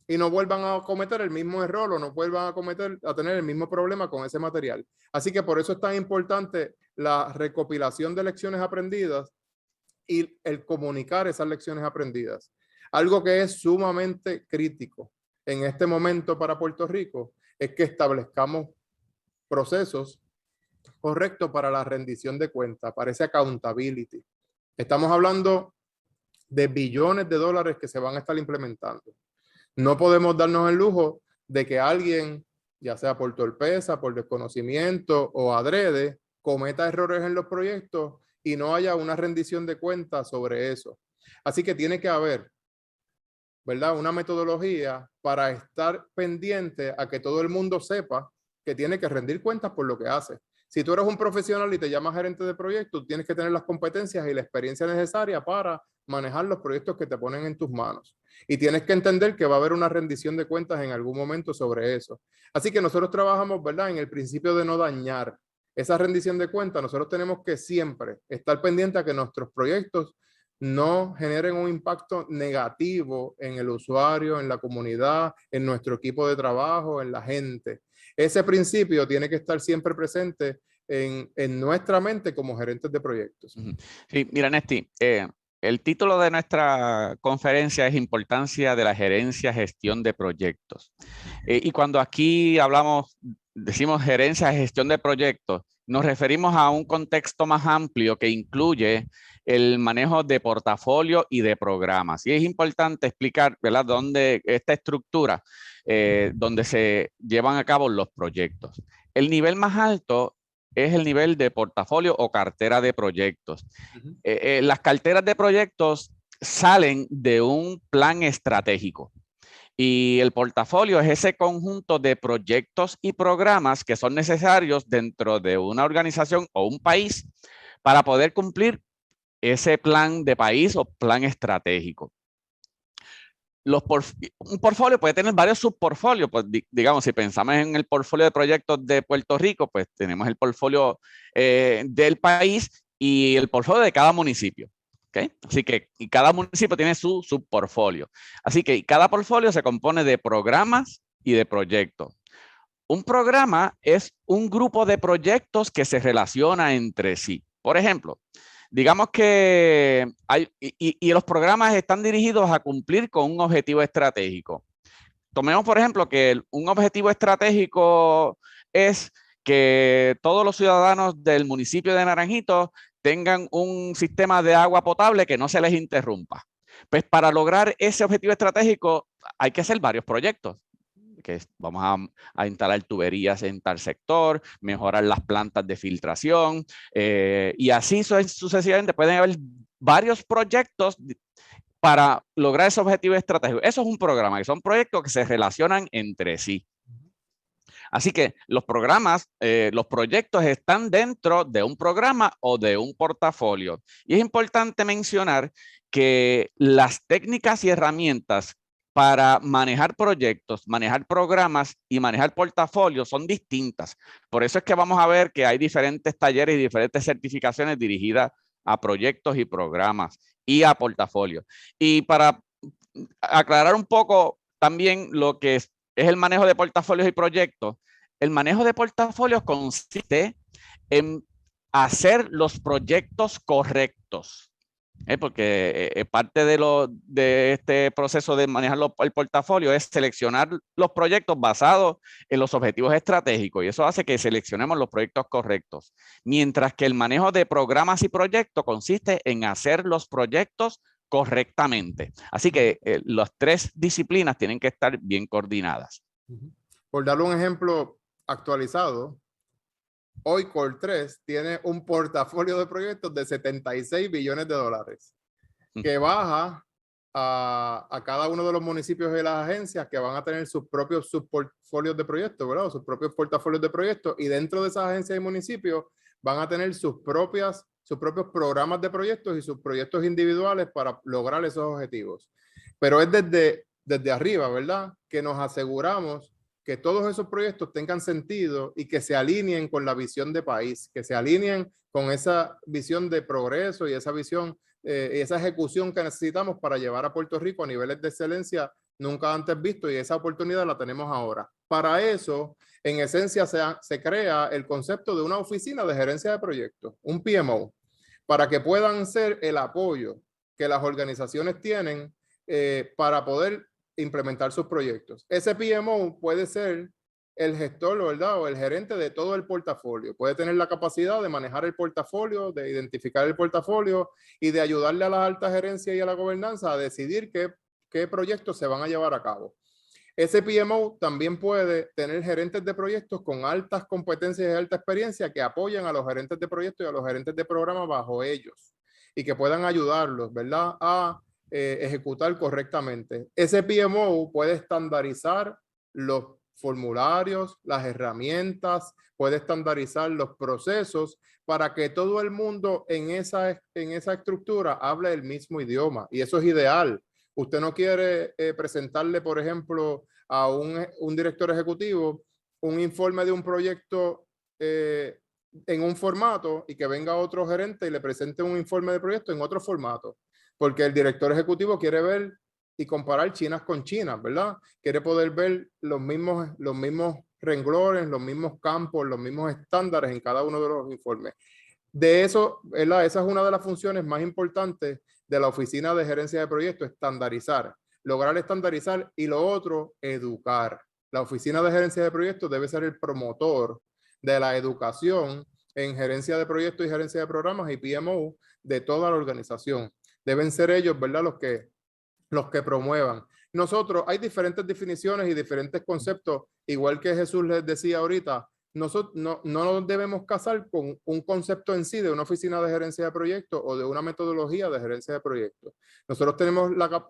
y no vuelvan a cometer el mismo error o no vuelvan a tener el mismo problema con ese material. Así que por eso es tan importante la recopilación de lecciones aprendidas y el comunicar esas lecciones aprendidas. Algo que es sumamente crítico en este momento para Puerto Rico es que establezcamos procesos correctos para la rendición de cuentas, para ese accountability. Estamos hablando de billones de dólares que se van a estar implementando. No podemos darnos el lujo de que alguien, ya sea por torpeza, por desconocimiento o adrede, cometa errores en los proyectos y no haya una rendición de cuentas sobre eso. Así que tiene que haber, ¿verdad?, una metodología para estar pendiente a que todo el mundo sepa que tiene que rendir cuentas por lo que hace. Si tú eres un profesional y te llamas gerente de proyectos, tienes que tener las competencias y la experiencia necesaria para manejar los proyectos que te ponen en tus manos. Y tienes que entender que va a haber una rendición de cuentas en algún momento sobre eso. Así que nosotros trabajamos, ¿verdad?, en el principio de no dañar esa rendición de cuentas. Nosotros tenemos que siempre estar pendientes a que nuestros proyectos no generen un impacto negativo en el usuario, en la comunidad, en nuestro equipo de trabajo, en la gente. Ese principio tiene que estar siempre presente en nuestra mente como gerentes de proyectos. Sí, mira, Nesti, el título de nuestra conferencia es Importancia de la Gerencia, Gestión de Proyectos. Y cuando aquí decimos gerencia, gestión de proyectos, nos referimos a un contexto más amplio que incluye el manejo de portafolio y de programas. Y es importante explicar, ¿verdad?, dónde esta estructura, donde se llevan a cabo los proyectos. El nivel más alto es el nivel de portafolio o cartera de proyectos. Las carteras de proyectos salen de un plan estratégico. Y el portafolio es ese conjunto de proyectos y programas que son necesarios dentro de una organización o un país para poder cumplir ese plan de país o plan estratégico. Un portfolio puede tener varios subportfolios. Pues, digamos, si pensamos en el portfolio de proyectos de Puerto Rico, pues tenemos el portfolio del país y el portfolio de cada municipio. ¿Okay? Así que y cada municipio tiene su subportfolio. Así que cada portfolio se compone de programas y de proyectos. Un programa es un grupo de proyectos que se relaciona entre sí. Por ejemplo, digamos que los programas están dirigidos a cumplir con un objetivo estratégico. Tomemos, por ejemplo, que un objetivo estratégico es que todos los ciudadanos del municipio de Naranjito tengan un sistema de agua potable que no se les interrumpa. Pues para lograr ese objetivo estratégico hay que hacer varios proyectos. vamos a instalar tuberías en tal sector, mejorar las plantas de filtración, y así sucesivamente pueden haber varios proyectos para lograr ese objetivo estratégico. Eso es un programa, que son proyectos que se relacionan entre sí. Así que los programas, los proyectos están dentro de un programa o de un portafolio. Y es importante mencionar que las técnicas y herramientas para manejar proyectos, manejar programas y manejar portafolios son distintas. Por eso es que vamos a ver que hay diferentes talleres y diferentes certificaciones dirigidas a proyectos y programas y a portafolios. Y para aclarar un poco también lo que es el manejo de portafolios y proyectos. El manejo de portafolios consiste en hacer los proyectos correctos, porque parte de este proceso de manejar el portafolio es seleccionar los proyectos basados en los objetivos estratégicos, y eso hace que seleccionemos los proyectos correctos, mientras que el manejo de programas y proyectos consiste en hacer los proyectos correctamente. Así que las tres disciplinas tienen que estar bien coordinadas. Por darle un ejemplo actualizado, hoy Core3 tiene un portafolio de proyectos de 76 billones de dólares, que baja a cada uno de los municipios y las agencias que van a tener sus propios subportfolios de proyectos, ¿verdad? O sus propios portafolios de proyectos, y dentro de esas agencias y municipios van a tener sus propios programas de proyectos y sus proyectos individuales para lograr esos objetivos. Pero es desde arriba, ¿verdad?, que nos aseguramos que todos esos proyectos tengan sentido y que se alineen con la visión de país, que se alineen con esa visión de progreso y esa visión, esa ejecución que necesitamos para llevar a Puerto Rico a niveles de excelencia nunca antes visto, y esa oportunidad la tenemos ahora. Para eso, en esencia, se crea el concepto de una oficina de gerencia de proyectos, un PMO, para que puedan ser el apoyo que las organizaciones tienen para poder implementar sus proyectos. Ese PMO puede ser el gestor, ¿verdad?, o el gerente de todo el portafolio. Puede tener la capacidad de manejar el portafolio, de identificar el portafolio y de ayudarle a la alta gerencia y a la gobernanza a decidir qué proyectos se van a llevar a cabo. Ese PMO también puede tener gerentes de proyectos con altas competencias y alta experiencia que apoyan a los gerentes de proyectos y a los gerentes de programa bajo ellos, y que puedan ayudarlos, ¿verdad?, a ejecutar correctamente. Ese PMO puede estandarizar los formularios, las herramientas, puede estandarizar los procesos para que todo el mundo en esa estructura hable el mismo idioma, y eso es ideal. Usted no quiere presentarle, por ejemplo, a un director ejecutivo un informe de un proyecto en un formato, y que venga otro gerente y le presente un informe de proyecto en otro formato, porque el director ejecutivo quiere ver y comparar chinas con chinas, ¿verdad? Quiere poder ver los mismos renglones, los mismos campos, los mismos estándares en cada uno de los informes. De eso, ¿verdad?, esa es una de las funciones más importantes de la oficina de gerencia de proyectos: estandarizar, lograr estandarizar, y lo otro, educar. La oficina de gerencia de proyectos debe ser el promotor de la educación en gerencia de proyectos y gerencia de programas y PMO de toda la organización. Deben ser ellos, ¿verdad?, los que promuevan. Nosotros, hay diferentes definiciones y diferentes conceptos, igual que Jesús les decía ahorita. Nosotros no nos debemos casar con un concepto en sí de una oficina de gerencia de proyectos o de una metodología de gerencia de proyectos. Nosotros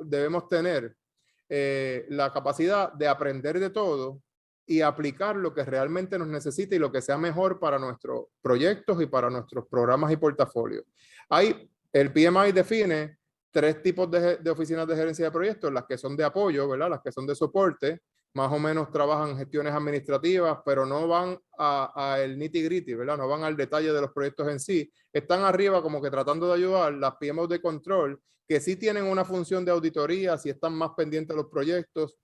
debemos tener la capacidad de aprender de todo y aplicar lo que realmente nos necesita y lo que sea mejor para nuestros proyectos y para nuestros programas y portafolios. El PMI define 3 tipos de oficinas de gerencia de proyectos: las que son de apoyo, ¿verdad?, las que son de soporte, más o menos trabajan gestiones administrativas, pero no van a el nitty-gritty, ¿verdad?, no van al detalle de los proyectos en sí. Están arriba como que tratando de ayudar. Las PMO de control, que sí tienen una función de auditoría, si están más pendientes de los proyectos,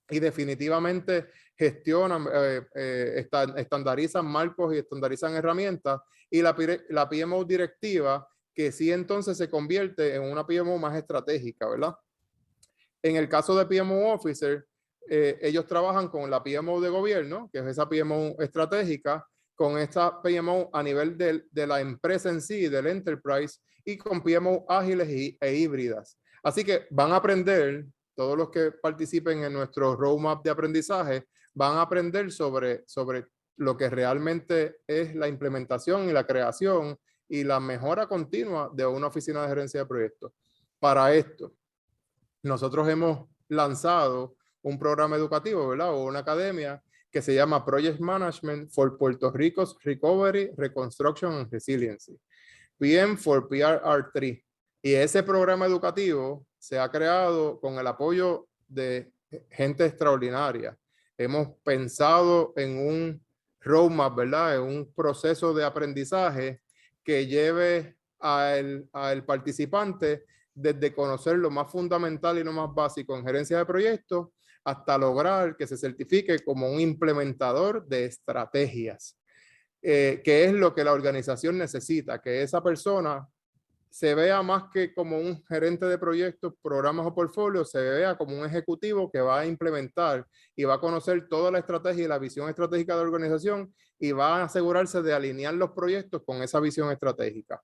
y definitivamente gestionan, estandarizan marcos y estandarizan herramientas. Y la PMO directiva, que sí entonces se convierte en una PMO más estratégica, ¿verdad? En el caso de PMO Officer, ellos trabajan con la PMO de gobierno, que es esa PMO estratégica, con esta PMO a nivel de la empresa en sí, del enterprise, y con PMO ágiles e híbridas. Así que van a aprender todos los que participen en nuestro roadmap de aprendizaje van a aprender sobre lo que realmente es la implementación y la creación y la mejora continua de una oficina de gerencia de proyectos. Para esto, nosotros hemos lanzado un programa educativo, ¿verdad? O una academia que se llama Project Management for Puerto Rico's Recovery, Reconstruction and Resiliency, PM for PRR3. Y ese programa educativo se ha creado con el apoyo de gente extraordinaria. Hemos pensado en un roadmap, ¿verdad? En un proceso de aprendizaje que lleve al participante desde conocer lo más fundamental y lo más básico en gerencia de proyectos hasta lograr que se certifique como un implementador de estrategias, que es lo que la organización necesita, que esa persona se vea más que como un gerente de proyectos, programas o portfolios, se vea como un ejecutivo que va a implementar y va a conocer toda la estrategia y la visión estratégica de la organización y va a asegurarse de alinear los proyectos con esa visión estratégica.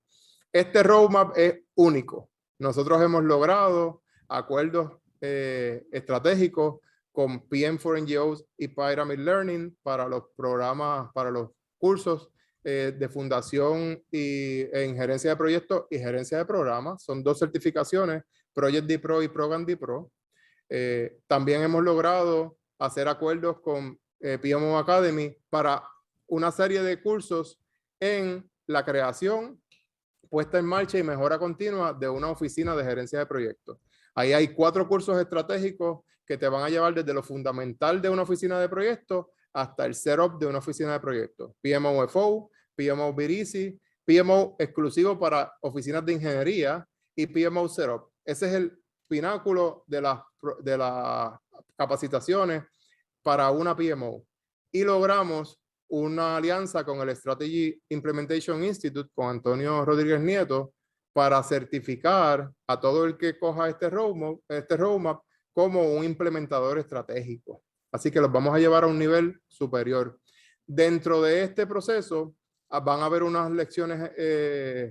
Este roadmap es único. Nosotros hemos logrado acuerdos estratégicos con PM4NGOs y Pyramid Learning para los programas, para los cursos de fundación y en gerencia de proyectos y gerencia de programas. Son 2 certificaciones, Project D-Pro y Program D-Pro. También hemos logrado hacer acuerdos con PMO Academy para una serie de cursos en la creación, puesta en marcha y mejora continua de una oficina de gerencia de proyectos. Ahí hay 4 cursos estratégicos que te van a llevar desde lo fundamental de una oficina de proyectos hasta el setup de una oficina de proyectos. PMO-FO, PMO BDC, PMO exclusivo para oficinas de ingeniería y PMO Setup. Ese es el pináculo de las capacitaciones para una PMO. Y logramos una alianza con el Strategy Implementation Institute, con Antonio Rodríguez Nieto, para certificar a todo el que coja este roadmap como un implementador estratégico. Así que los vamos a llevar a un nivel superior. Dentro de este proceso van a haber unas lecciones,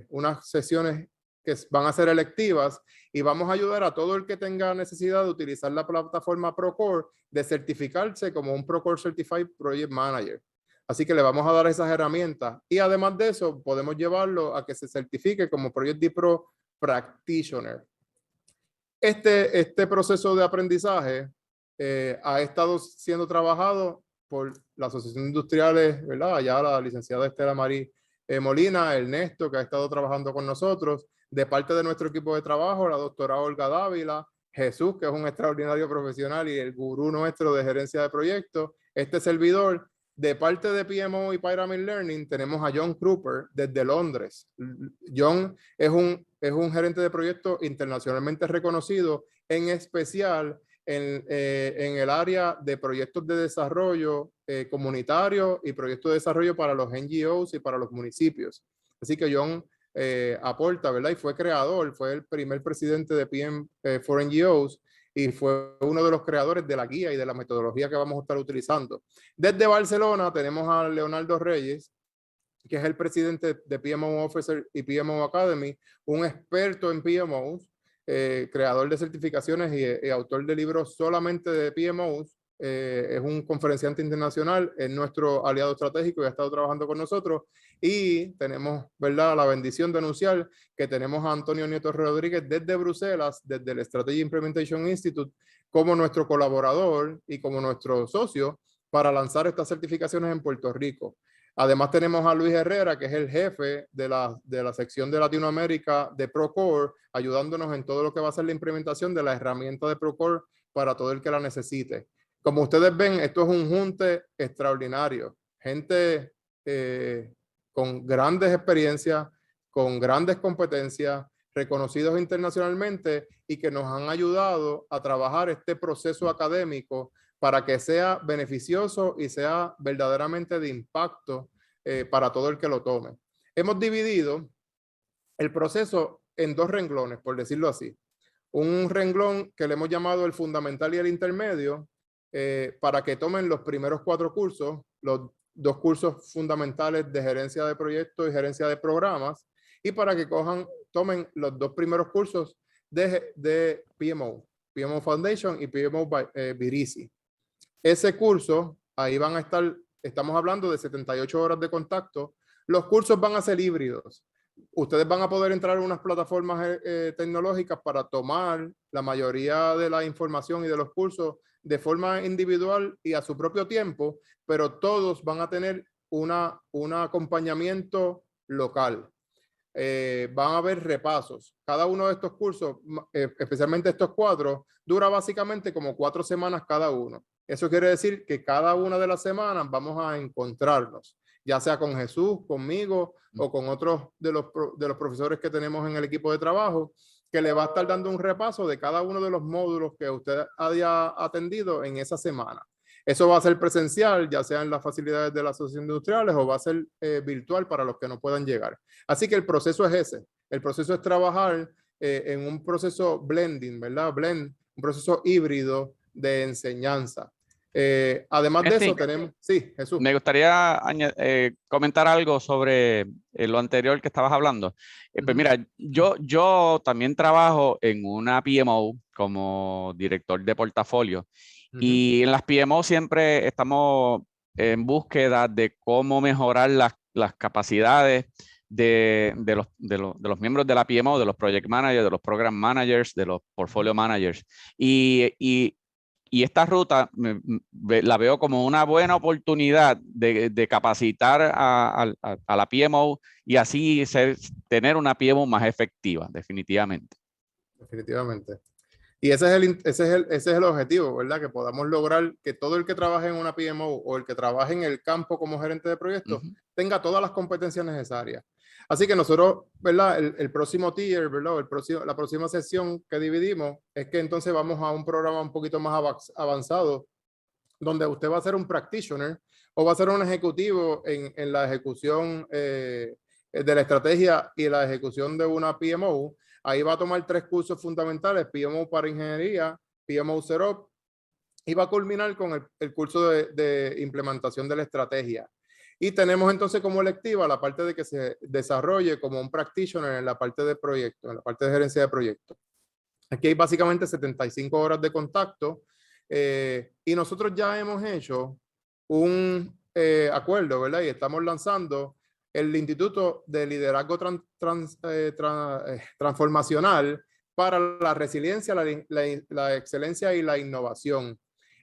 unas sesiones que van a ser electivas y vamos a ayudar a todo el que tenga necesidad de utilizar la plataforma Procore de certificarse como un Procore Certified Project Manager. Así que le vamos a dar esas herramientas y además de eso podemos llevarlo a que se certifique como Project D-Pro Practitioner. Este proceso de aprendizaje ha estado siendo trabajado por la Asociación de Industriales, ¿verdad? Allá la licenciada Estela Marí Molina, Ernesto, que ha estado trabajando con nosotros, de parte de nuestro equipo de trabajo, la doctora Olga Dávila, Jesús, que es un extraordinario profesional y el gurú nuestro de gerencia de proyectos, este servidor. De parte de PMO y Pyramid Learning tenemos a John Kruper desde Londres. John es un gerente de proyectos internacionalmente reconocido, en especial en el área de proyectos de desarrollo comunitario y proyectos de desarrollo para los NGOs y para los municipios. Así que John aporta, ¿verdad? Y fue creador, fue el primer presidente de PM4NGOs y fue uno de los creadores de la guía y de la metodología que vamos a estar utilizando. Desde Barcelona tenemos a Leonardo Reyes, que es el presidente de PMO Officer y PMO Academy, un experto en PMOs, creador de certificaciones y autor de libros solamente de PMOs. Es un conferenciante internacional, es nuestro aliado estratégico y ha estado trabajando con nosotros. Y tenemos, ¿verdad?, la bendición de anunciar que tenemos a Antonio Nieto Rodríguez desde Bruselas, desde el Strategy Implementation Institute, como nuestro colaborador y como nuestro socio para lanzar estas certificaciones en Puerto Rico. Además tenemos a Luis Herrera, que es el jefe de la sección de Latinoamérica de Procore, ayudándonos en todo lo que va a ser la implementación de la herramienta de Procore para todo el que la necesite. Como ustedes ven, esto es un junte extraordinario. Gente con grandes experiencias, con grandes competencias, reconocidos internacionalmente y que nos han ayudado a trabajar este proceso académico para que sea beneficioso y sea verdaderamente de impacto para todo el que lo tome. Hemos dividido el proceso en 2 renglones, por decirlo así. Un renglón que le hemos llamado el fundamental y el intermedio, para que tomen los primeros 4 cursos, los 2 cursos fundamentales de gerencia de proyectos y gerencia de programas, y para que tomen los 2 primeros cursos de PMO. PMO Foundation y PMO Virisi. Ese curso, ahí van a estar, estamos hablando de 78 horas de contacto. Los cursos van a ser híbridos. Ustedes van a poder entrar en unas plataformas tecnológicas para tomar la mayoría de la información y de los cursos de forma individual y a su propio tiempo, pero todos van a tener un acompañamiento local. Van a haber repasos. Cada uno de estos cursos, especialmente estos 4, dura básicamente como 4 semanas cada uno. Eso quiere decir que cada una de las semanas vamos a encontrarnos, ya sea con Jesús, conmigo o con otros de los profesores que tenemos en el equipo de trabajo, que le va a estar dando un repaso de cada uno de los módulos que usted haya atendido en esa semana. Eso va a ser presencial, ya sea en las facilidades de las asociaciones industriales o va a ser virtual para los que no puedan llegar. Así que el proceso es ese. El proceso es trabajar en un proceso blending, ¿verdad? Un proceso híbrido de enseñanza. Además de eso tenemos... Sí, Jesús. Me gustaría comentar algo sobre lo anterior que estabas hablando. Pues mira, yo también trabajo en una PMO como director de portafolio. Y en las PMO siempre estamos en búsqueda de cómo mejorar las capacidades de los miembros de la PMO, de los project managers, de los program managers, de los portfolio managers. Y esta ruta la veo como una buena oportunidad de capacitar a la PMO y así tener una PMO más efectiva, definitivamente. Definitivamente. Y ese es el objetivo, ¿verdad? Que podamos lograr que todo el que trabaje en una PMO o el que trabaje en el campo como gerente de proyectos tenga todas las competencias necesarias. Así que nosotros, ¿verdad? El próximo tier, ¿verdad? La próxima sesión que dividimos es que entonces vamos a un programa un poquito más avanzado, donde usted va a ser un practitioner o va a ser un ejecutivo en la ejecución de la estrategia y la ejecución de una PMO. Ahí va a tomar 3 cursos fundamentales: PMO para ingeniería, PMO Setup, y va a culminar con el curso de implementación de la estrategia. Y tenemos entonces como electiva la parte de que se desarrolle como un practitioner en la parte de proyecto, en la parte de gerencia de proyectos. Aquí hay básicamente 75 horas de contacto y nosotros ya hemos hecho un acuerdo, ¿verdad? Y estamos lanzando el Instituto de Liderazgo Transformacional para la Resiliencia, la Excelencia y la Innovación.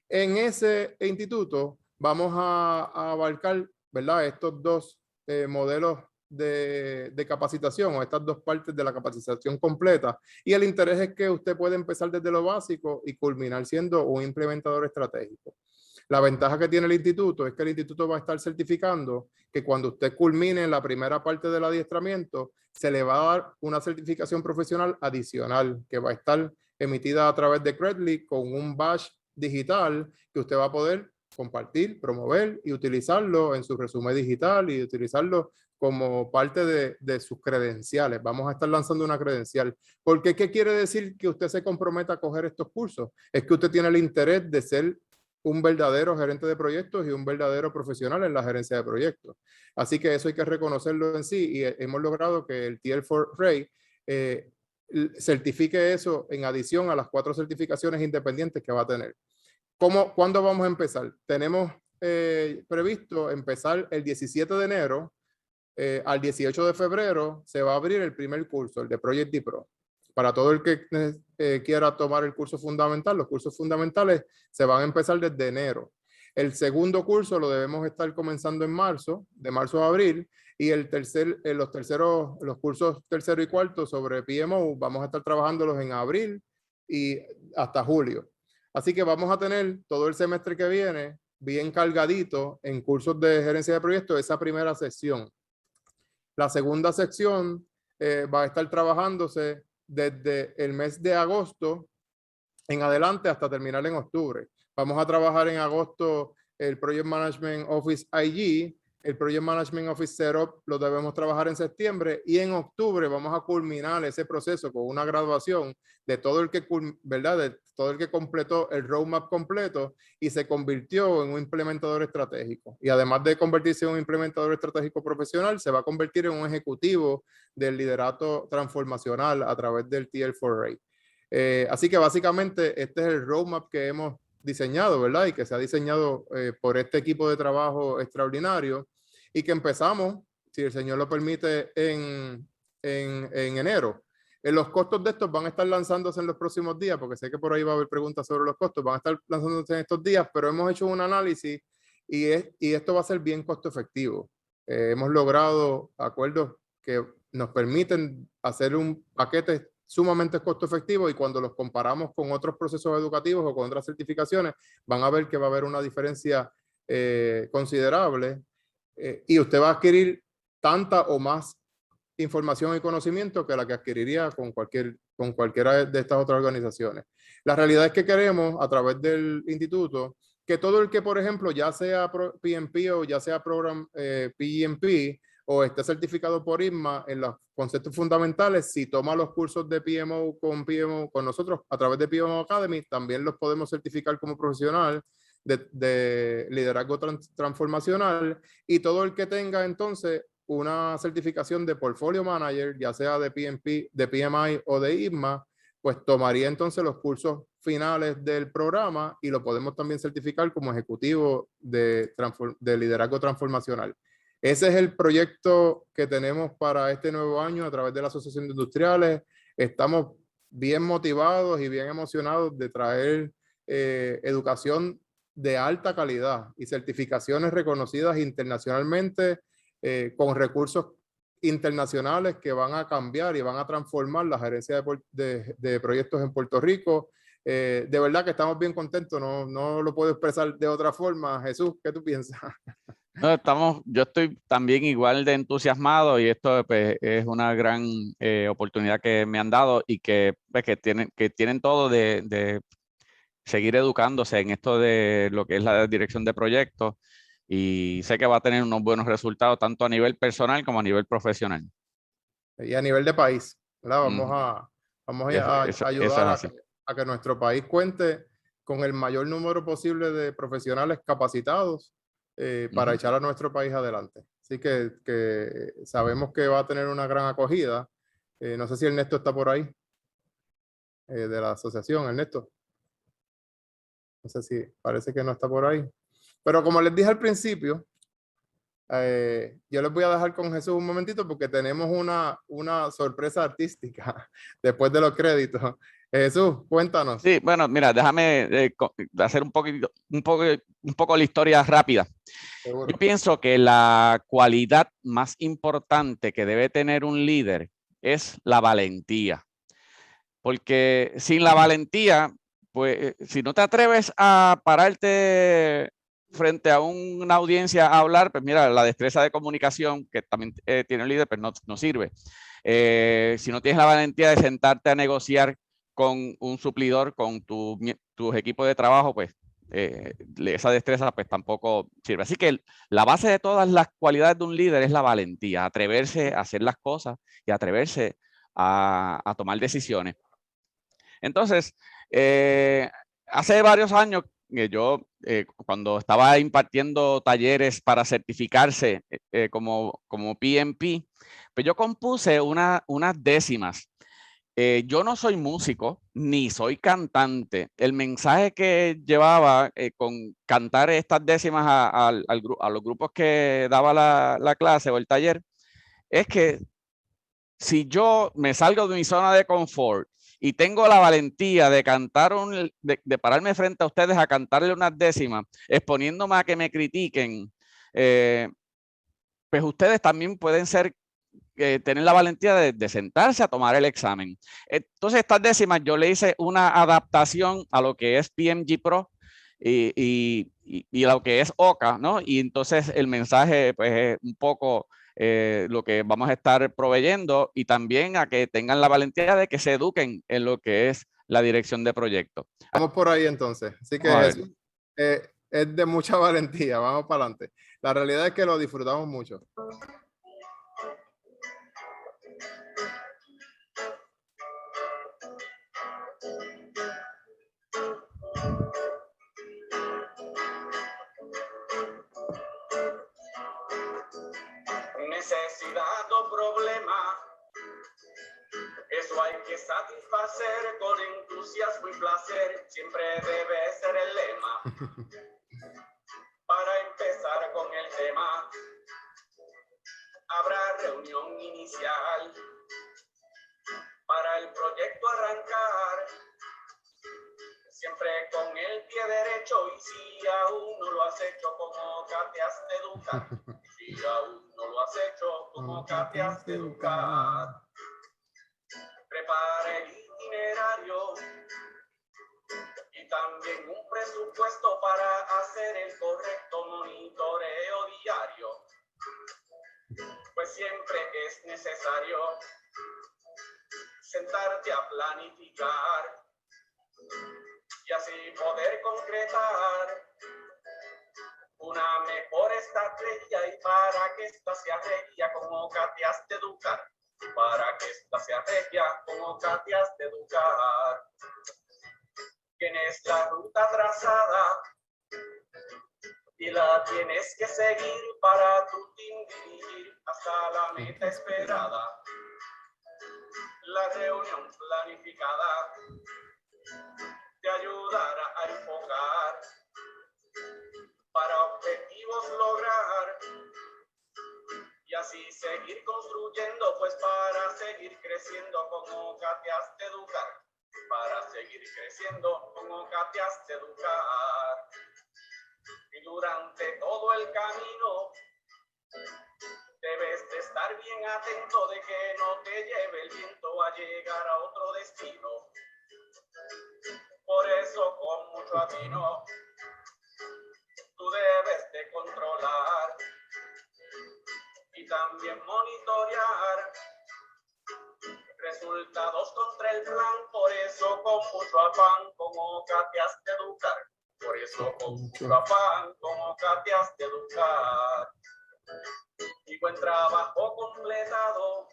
En ese instituto vamos a abarcar, ¿verdad?, estos 2 modelos de capacitación o estas 2 partes de la capacitación completa, y el interés es que usted puede empezar desde lo básico y culminar siendo un implementador estratégico. La ventaja que tiene el instituto es que el instituto va a estar certificando que cuando usted culmine la primera parte del adiestramiento, se le va a dar una certificación profesional adicional que va a estar emitida a través de Credly con un badge digital que usted va a poder compartir, promover y utilizarlo en su resumen digital y utilizarlo como parte de sus credenciales. Vamos a estar lanzando una credencial. Porque ¿qué quiere decir que usted se comprometa a coger estos cursos? Es que usted tiene el interés de ser un verdadero gerente de proyectos y un verdadero profesional en la gerencia de proyectos. Así que eso hay que reconocerlo en sí, y hemos logrado que el TL4 certifique eso en adición a las 4 certificaciones independientes que va a tener. ¿Cuándo vamos a empezar? Tenemos previsto empezar el 17 de enero. Al 18 de febrero se va a abrir el primer curso, el de Project D Pro. Para todo el que quiera tomar el curso fundamental, los cursos fundamentales se van a empezar desde enero. El segundo curso lo debemos estar comenzando en marzo, de marzo a abril, y los cursos tercero y cuarto sobre PMO vamos a estar trabajándolos en abril y hasta julio. Así que vamos a tener todo el semestre que viene bien cargadito en cursos de gerencia de proyectos esa primera sesión. La segunda sección va a estar trabajándose desde el mes de agosto en adelante hasta terminar en octubre. Vamos a trabajar en agosto el Project Management Office IG, el Project Management Office Setup lo debemos trabajar en septiembre, y en octubre vamos a culminar ese proceso con una graduación de todo el que, ¿verdad?, de todo el que completó el roadmap completo y se convirtió en un implementador estratégico. Y además de convertirse en un implementador estratégico profesional, se va a convertir en un ejecutivo del liderato transformacional a través del TL4A. Así que básicamente este es el roadmap que hemos diseñado, ¿verdad? Y que se ha diseñado por este equipo de trabajo extraordinario y que empezamos, si el Señor lo permite, en enero. Los costos de estos van a estar lanzándose en los próximos días, porque sé que por ahí va a haber preguntas sobre los costos, van a estar lanzándose en estos días, pero hemos hecho un análisis y esto va a ser bien costo efectivo. Hemos logrado acuerdos que nos permiten hacer un paquete sumamente costo efectivo y cuando los comparamos con otros procesos educativos o con otras certificaciones, van a ver que va a haber una diferencia considerable y usted va a adquirir tanta o más información y conocimiento que la que adquiriría con cualquiera de estas otras organizaciones. La realidad es que queremos, a través del instituto, que todo el que, por ejemplo, ya sea PMP o ya sea Program PMP o esté certificado por ISMA en los conceptos fundamentales, si toma los cursos de PMO con nosotros a través de PMO Academy, también los podemos certificar como profesional de liderazgo transformacional y todo el que tenga entonces una certificación de portfolio manager, ya sea de PMP, de PMI o de ISMA, pues tomaría entonces los cursos finales del programa y lo podemos también certificar como ejecutivo de liderazgo transformacional. Ese es el proyecto que tenemos para este nuevo año a través de la Asociación de Industriales. Estamos bien motivados y bien emocionados de traer educación de alta calidad y certificaciones reconocidas internacionalmente con recursos internacionales que van a cambiar y van a transformar la gerencia de proyectos en Puerto Rico. De verdad que estamos bien contentos, no lo puedo expresar de otra forma. Jesús, ¿qué tú piensas? No, yo estoy también igual de entusiasmado y esto pues, es una gran oportunidad que me han dado y pues, que tienen todo de seguir educándose en esto de lo que es la dirección de proyectos y sé que va a tener unos buenos resultados tanto a nivel personal como a nivel profesional. Y a nivel de país, ¿verdad? Vamos a Eso es ayudar así. a que nuestro país cuente con el mayor número posible de profesionales capacitados para echar a nuestro país adelante. Así que sabemos que va a tener una gran acogida. No sé si Ernesto está por ahí, de la asociación, Ernesto. No sé si parece que no está por ahí. Pero como les dije al principio, yo les voy a dejar con Jesús un momentito porque tenemos una sorpresa artística después de los créditos. Jesús, cuéntanos. Sí, bueno, mira, déjame hacer un poco la historia rápida. Seguro. Yo pienso que la cualidad más importante que debe tener un líder es la valentía. Porque sin la valentía, pues si no te atreves a pararte frente a una audiencia a hablar, pues mira, la destreza de comunicación que también tiene el líder, pues no sirve. Si no tienes la valentía de sentarte a negociar con un suplidor, con tus equipos de trabajo, pues esa destreza pues tampoco sirve. Así que la base de todas las cualidades de un líder es la valentía, atreverse a hacer las cosas y atreverse a tomar decisiones. Entonces, hace varios años, yo cuando estaba impartiendo talleres para certificarse como PMP, pues yo compuse unas décimas. Yo no soy músico ni soy cantante. El mensaje que llevaba con cantar estas décimas a los grupos que daba la clase o el taller es que si yo me salgo de mi zona de confort y tengo la valentía de cantar, de pararme frente a ustedes a cantarle unas décimas, exponiéndome a que me critiquen, pues ustedes también pueden tener la valentía de sentarse a tomar el examen. Entonces, estas décimas yo le hice una adaptación a lo que es PMG Pro y lo que es OCA, ¿no? Y entonces el mensaje, pues, es un poco lo que vamos a estar proveyendo y también a que tengan la valentía de que se eduquen en lo que es la dirección de proyectos. Vamos por ahí entonces. Así que Vamos a ver. Jesús es de mucha valentía. Vamos para adelante. La realidad es que lo disfrutamos mucho. Necesidad o problema, eso hay hay que satisfacer con entusiasmo y placer, siempre debe ser el lema. Para empezar con el tema, habrá reunión inicial para el proyecto arrancar, siempre con el pie derecho, y si aún no lo has hecho, ¿cómo te has de educar? Si aún no lo has hecho, ¿cómo te has de educar? Prepara el itinerario y también un presupuesto para hacer el correcto monitoreo diario, pues siempre es necesario sentarte a planificar y así poder concretar una mejor estrategia, y para que esta sea regia, ¿cómo te has de educar? Para que esta sea regia, ¿cómo te has de educar? Tienes la ruta trazada y la tienes que seguir para tu team dirigir hasta la meta esperada. La reunión planificada te ayudará a enfocar para objetivos lograr y así seguir construyendo, pues para seguir creciendo, ¿cómo te has de educar? Para seguir creciendo, ¿cómo te has de educar? Y durante todo el camino debes de estar bien atento de que no te lleve el viento a llegar a otro destino. Por eso, con mucho atino, tú debes de controlar y también monitorear resultados contra el plan. Por eso, con mucho afán, ¿cómo te has de educar? Por eso, con mucho afán, ¿cómo te has de educar? Y buen trabajo completado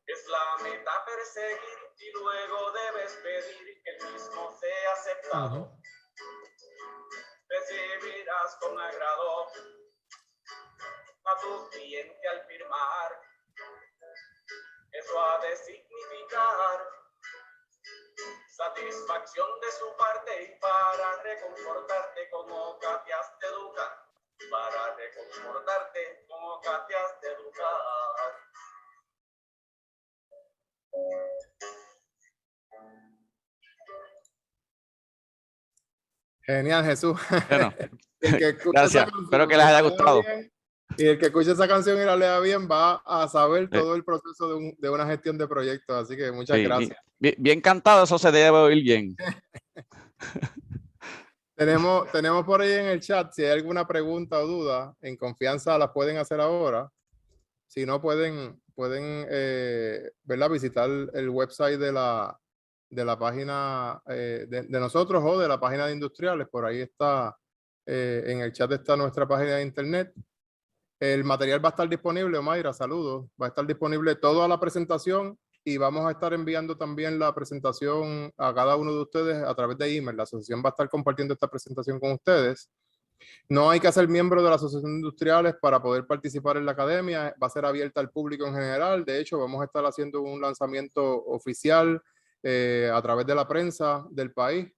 es la meta a perseguir, y luego debes pedir que el mismo sea aceptado. Recibirás con agrado a tu cliente al firmar. Eso ha de significar satisfacción de su parte, y para reconfortarte, ¿cómo te has de educar? Para reconfortarte, ¿cómo te has de educar? Genial, Jesús. Bueno, El que escuche gracias. esa canción Espero que y les haya la lea gustado. bien, y el que escuche esa canción y la lea bien va a saber todo el proceso de una gestión de proyectos. Así que muchas Sí, gracias. bien cantado, eso se debe oír bien. Tenemos por ahí en el chat, si hay alguna pregunta o duda, en confianza las pueden hacer ahora. Si no, pueden ¿verdad? Visitar el website de la página de nosotros, o de la página de Industriales. Por ahí está, en el chat está nuestra página de internet. El material va a estar disponible, Mayra, saludos. Va a estar disponible toda la presentación, y vamos a estar enviando también la presentación a cada uno de ustedes a través de email. La asociación va a estar compartiendo esta presentación con ustedes. No hay que ser miembro de la Asociación de Industriales para poder participar en la academia. Va a ser abierta al público en general. De hecho, vamos a estar haciendo un lanzamiento oficial a través de la prensa del país.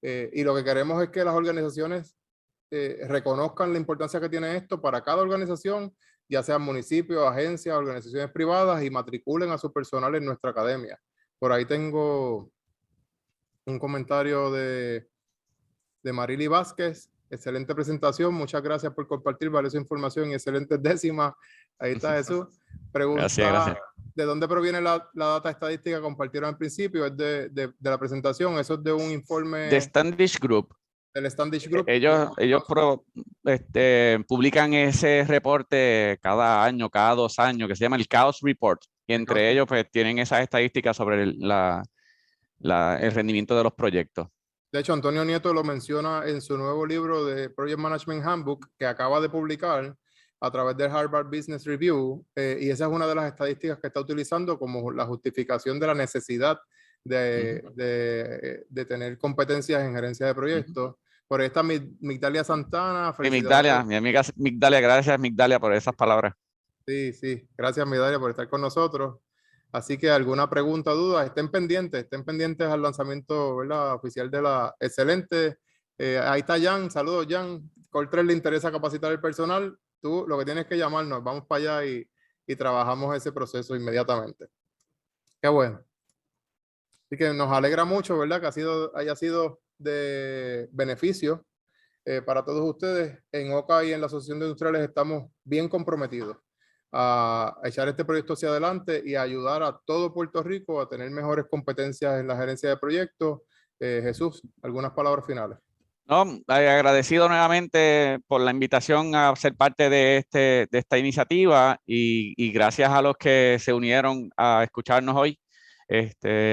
Y lo que queremos es que las organizaciones reconozcan la importancia que tiene esto para cada organización, ya sean municipios, agencias, organizaciones privadas, y matriculen a su personal en nuestra academia. Por ahí tengo un comentario de Marily Vázquez. Excelente presentación, muchas gracias por compartir valiosa información y excelentes décimas. Ahí está Jesús. Pregunta, Gracias. ¿de dónde proviene la data estadística que compartieron al principio? ¿Es de la presentación? ¿Eso es de un informe De Standish Group. del Standish Group? Ellos publican ese reporte cada año, cada 2 años, que se llama el Chaos Report. Y entre ellos pues tienen esas estadísticas sobre el rendimiento de los proyectos. De hecho, Antonio Nieto lo menciona en su nuevo libro de Project Management Handbook, que acaba de publicar a través del Harvard Business Review, y esa es una de las estadísticas que está utilizando como la justificación de la necesidad de tener competencias en gerencia de proyectos. Por ahí está Migdalia Santana. Migdalia, mi amiga Migdalia, gracias Migdalia por esas palabras. Sí, gracias Migdalia por estar con nosotros. Así que alguna pregunta, duda, estén pendientes al lanzamiento, ¿verdad?, oficial de la excelente. Ahí está Jan, saludos Jan. Coltrane le interesa capacitar el personal. Tú lo que tienes que llamarnos, vamos para allá y trabajamos ese proceso inmediatamente. Qué bueno. Así que nos alegra mucho, ¿verdad?, que haya sido de beneficio para todos ustedes. En OCA y en la Asociación de Industriales estamos bien comprometidos a echar este proyecto hacia adelante y a ayudar a todo Puerto Rico a tener mejores competencias en la gerencia de proyectos. Jesús, algunas palabras finales. No, agradecido nuevamente por la invitación a ser parte de esta iniciativa y gracias a los que se unieron a escucharnos hoy.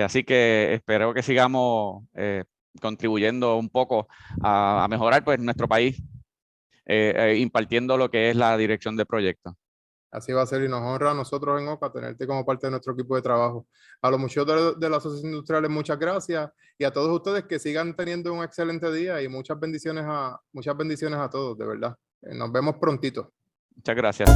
Así que espero que sigamos contribuyendo un poco a mejorar pues, nuestro país, impartiendo lo que es la dirección de proyectos. Así va a ser y nos honra a nosotros en OCA tenerte como parte de nuestro equipo de trabajo. A los muchachos de la Asociación Industriales, muchas gracias y a todos ustedes que sigan teniendo un excelente día y muchas bendiciones a todos, de verdad. Nos vemos prontito. Muchas gracias.